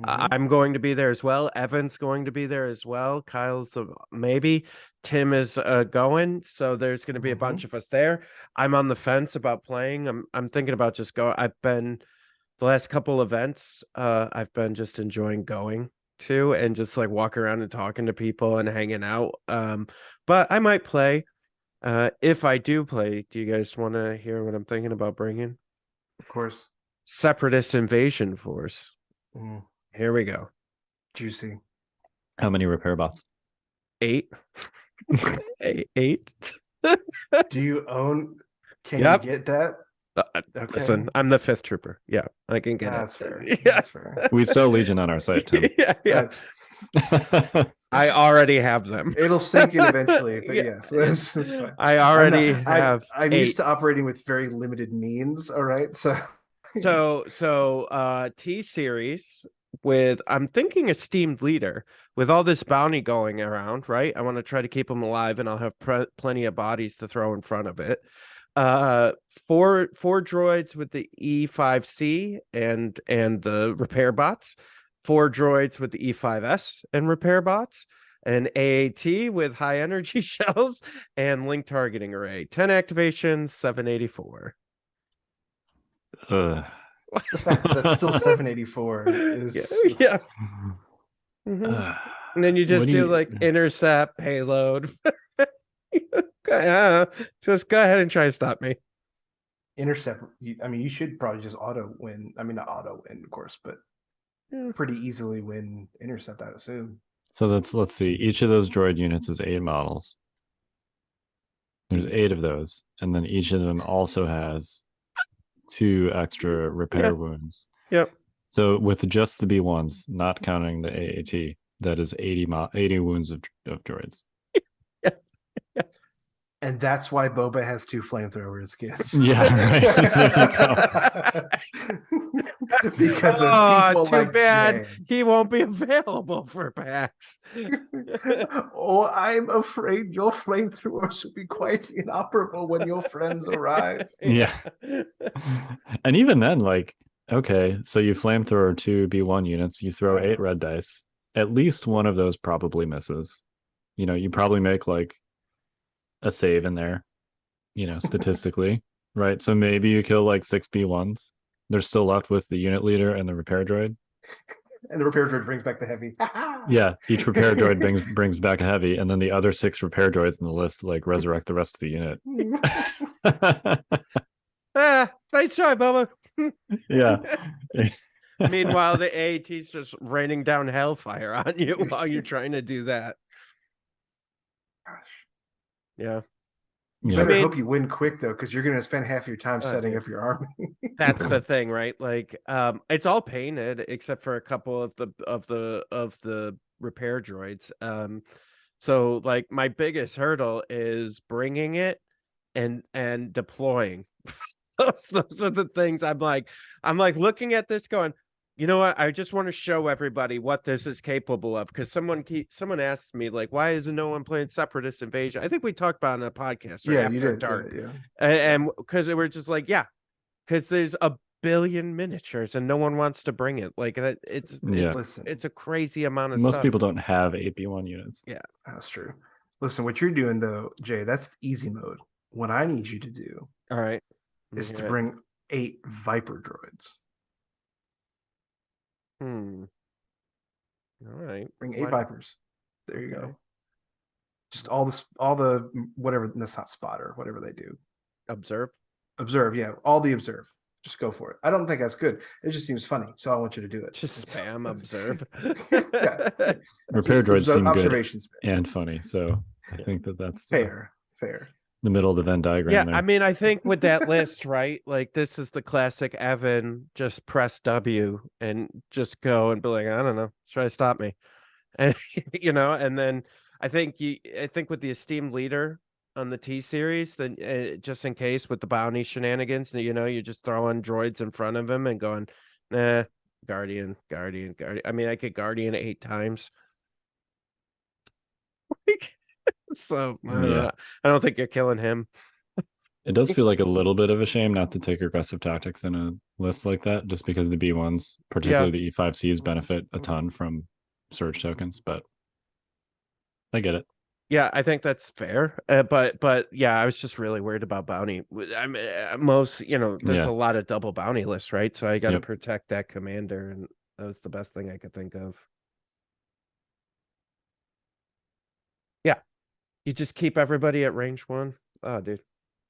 I'm going to be there as well. Evan's going to be there as well. Kyle's maybe. Tim is going. So there's going to be a bunch of us there. I'm on the fence about playing. I'm thinking about just going. I've been the last couple events. I've been just enjoying going to and just like walking around and talking to people and hanging out. But I might play. If I do play, do you guys want to hear what I'm thinking about bringing? Of course. Separatist Invasion Force. Here we go. Juicy. How many repair bots? 8. 8. Do you own? Can Yep. you get that? Okay. Listen, I'm the 5th trooper. Yeah, I can get That's it. fair. Yeah. That's fair. We sell Legion on our site, Tim. Yeah. I already have them. It'll sink in eventually, but Yeah. yes, that's fine. I already have. I'm 8. used to operating with very limited means. All right, so T series with I'm thinking a steamed leader with all this bounty going around, right? I want to try to keep them alive, and I'll have plenty of bodies to throw in front of it. 4 droids with the E5C and the repair bots. 4 droids with the E5S and repair bots, an AAT with high energy shells, and link targeting array. 10 activations, 784. Ugh. The fact that that's still 784 is Yeah. And then you just do like intercept, payload. Just go ahead and try to stop me. intercept. I mean, you should probably just auto win. I mean, not auto win, of course, but pretty easily win intercept, I'd assume. So let's see. Each of those droid units is 8 models. There's 8 of those, and then each of them also has 2 extra repair wounds. Yep. So with just the B1s, not counting the AAT, that is 80 wounds of droids. And that's why Boba has 2 flamethrowers, kids. Yeah, right. Because of people too like bad Jay. he won't be available for PAX. Oh, I'm afraid your flamethrowers will be quite inoperable when your friends arrive. Yeah. And even then, like, okay, so you flamethrower 2 B1 units, you throw 8 red dice. At least one of those probably misses. You probably make like a save in there, statistically, right? So maybe you kill like 6 B1s. They're still left with the unit leader and the repair droid. And the repair droid brings back the heavy. Yeah, each repair droid brings back a heavy, and then the other 6 repair droids in the list like resurrect the rest of the unit. Nice try, Bubba. Yeah. Meanwhile, the AAT's just raining down hellfire on you while you're trying to do that. Gosh. Yeah. You better hope you win quick though, because you're going to spend half your time setting up your army. That's the thing, right? Like, it's all painted except for a couple of the repair droids. So like my biggest hurdle is bringing it and deploying. Those are the things I'm like looking at this going, you know what? I just want to show everybody what this is capable of. Because someone asked me, like, why isn't no one playing Separatist Invasion? I think we talked about it on a podcast, right? Yeah, After you did. Dark. Yeah. And because they were just like, because there's a billion miniatures and no one wants to bring it. Like it's a crazy amount of Most stuff. people don't have 8 B1 units. Yeah, that's true. Listen, what you're doing though, Jay, that's easy mode. What I need you to do, all right, is to bring 8 Viper droids. All right. Bring 8 Vipers. There you go. Just all the whatever, that's not spotter, whatever they do. Observe, yeah. All the observe. Just go for it. I don't think that's good. It just seems funny, so I want you to do it. Just spam observe. Repair droids seem good spam. and funny, so I think that's fair. The middle of the Venn diagram. Yeah, there. I mean, I think with that list, right? Like this is the classic Evan, just press W and just go and be like, I don't know, try to stop me. And and then I think with the esteemed leader on the T series, then just in case with the bounty shenanigans, you're just throwing droids in front of him and going, nah, Guardian. I mean, I could Guardian 8 times. So I don't think you're killing him. It does feel like a little bit of a shame not to take aggressive tactics in a list like that, just because the B1s, particularly the E5Cs, benefit a ton from surge tokens, but I get it. Yeah, I think that's fair. But yeah, I was just really worried about bounty. I mean, there's a lot of double bounty lists, right? So I got to protect that commander, and that was the best thing I could think of. Yeah, you just keep everybody at range 1. Oh, dude,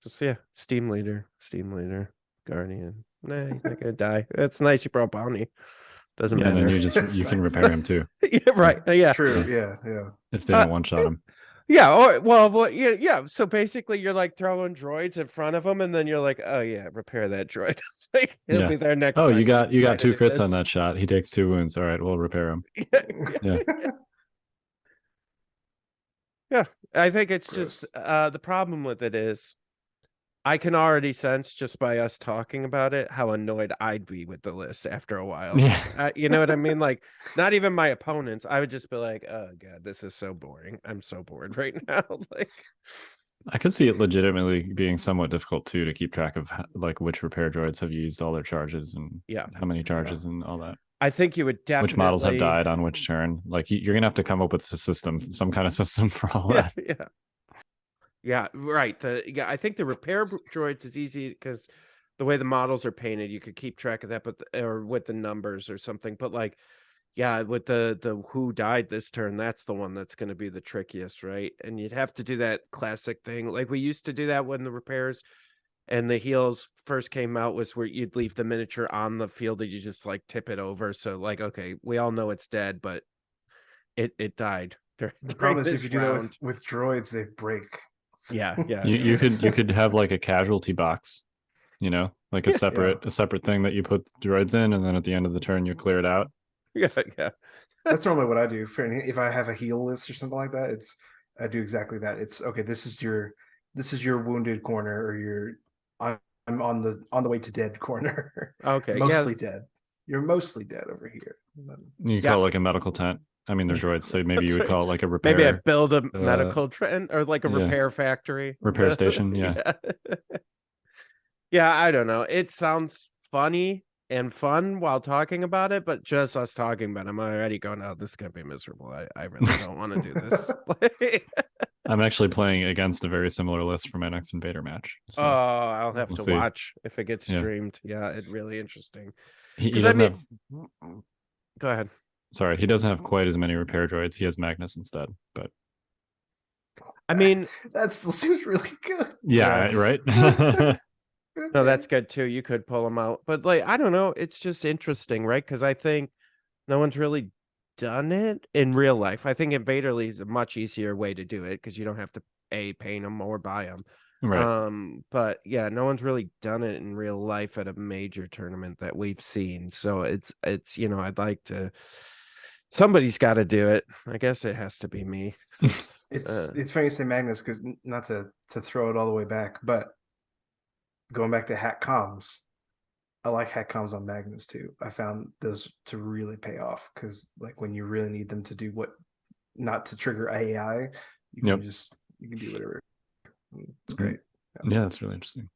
just steam leader, Guardian. Nah, he's not gonna die. It's nice you brought bounty. Doesn't matter. And then you can repair him too. Yeah, right. Yeah. True. Yeah. If they don't one-shot him. Yeah. Or well, yeah. So basically, you're like throwing droids in front of him, and then you're like, oh yeah, repair that droid. Like he'll be there next. Oh, time you got 2 crits on that shot. He takes 2 wounds. All right, we'll repair him. Yeah. Yeah. I think it's just the problem with it is I can already sense just by us talking about it how annoyed I'd be with the list after a while. Yeah. You know what I mean? Like, not even my opponents. I would just be like, oh god, this is so boring. I'm so bored right now. Like, I could see it legitimately being somewhat difficult too to keep track of like which repair droids have used all their charges and how many charges and all that. I think you would definitely. Which models have died on which turn? Like you're gonna have to come up with a system, some kind of system for all Yeah, that. yeah, right. I think the repair droids is easy because the way the models are painted, you could keep track of that, but or with the numbers or something. But like, yeah, with the who died this turn, that's the one that's going to be the trickiest, right? And you'd have to do that classic thing, like we used to do that when the repairs and the heals first came out, was where you'd leave the miniature on the field and you just like tip it over. So like, okay, we all know it's dead, but it died. The problem is if you do that with droids, they break. Yeah. You could have like a casualty box, you know, like a separate thing that you put droids in, and then at the end of the turn you clear it out. Yeah. That's normally what I do. If I have a heal list or something like that, I do exactly that. It's okay. This is your wounded corner, or I'm on the way to dead corner. Okay, mostly dead. You're mostly dead over here. You call it like a medical tent. I mean, they're droids, so maybe you would call it like a repair. Maybe I build a medical trend or like a repair factory, repair station. Yeah. Yeah, I don't know. It sounds funny and fun while talking about it, but just us talking about it, I'm already going, oh, this is gonna be miserable. I really don't want to do this. I'm actually playing against a very similar list for my next Invader match. So I'll have to watch if it gets streamed. Yeah, it's really interesting. He doesn't have. Go ahead. Sorry, he doesn't have quite as many repair droids. He has Magnus instead, but I mean, that still seems really good. Yeah, right. No, that's good too. You could pull them out, but like, I don't know. It's just interesting, right? Because I think no one's really done it in real life. I think Invader League is a much easier way to do it because you don't have to paint them or buy them. Right. But yeah, no one's really done it in real life at a major tournament that we've seen. So it's I'd like to. Somebody's got to do it. I guess it has to be me. It's funny you say Magnus, because not to throw it all the way back, but going back to hack comms, I like hack comms on Magnus too. I found those to really pay off, because like when you really need them to do not to trigger AI, you can do whatever. It's great. Yeah, that's really interesting.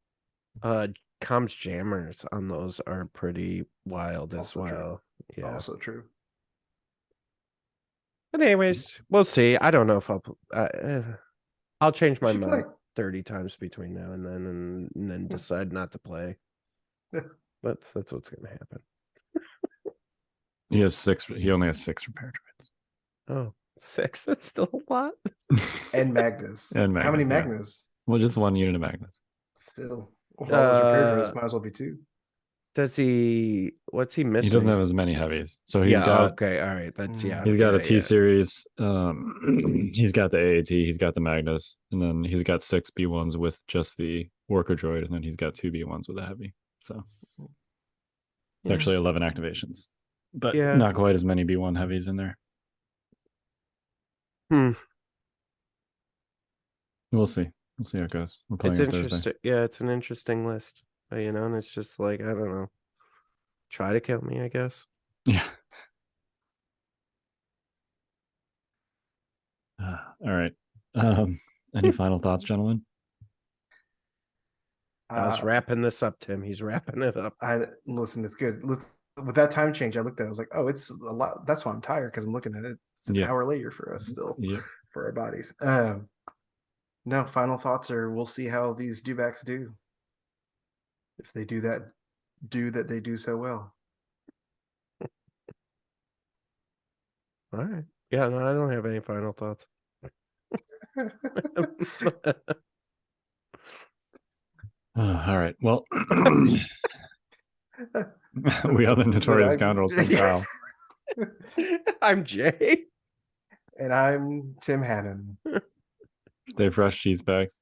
Comms jammers on those are pretty wild as well. True. Yeah, also true. But anyways, we'll see. I don't know if I'll change my mind 30 times between now and then, and then decide not to play. That's what's going to happen. He has 6. He only has 6 repair droids. Oh, 6? That's still a lot. And Magnus. And Magnus. How many Magnus? Well, just 1 unit of Magnus. Still, all those repair droids might as well be 2. Does he? What's he missing? He doesn't have as many heavies, so he's got. Okay, all right. That's He's got a T series. He's got the AAT. He's got the Magnus, and then he's got 6 B1s with just the worker droid, and then he's got 2 B1s with a heavy. So actually 11 activations, but not quite as many B1 heavies in there. We'll see. We'll see how it goes. We're playing it's interesting. Yeah, it's an interesting list. And it's just like, I don't know. Try to kill me, I guess. Yeah. All right. Any final thoughts, gentlemen? I was wrapping this up, Tim. He's wrapping it up. Listen, it's good. Listen, with that time change, I looked at it. I was like, oh, it's a lot. That's why I'm tired, because I'm looking at it. It's an hour later for us still, for our bodies. No, final thoughts are, we'll see how these dewbacks do. If they do that they do so well. All right. Yeah, no, I don't have any final thoughts. All right. Well, we are the Notorious Scoundrels from Kyle. I'm Jay. And I'm Tim Hannon. Stay fresh, cheese bags.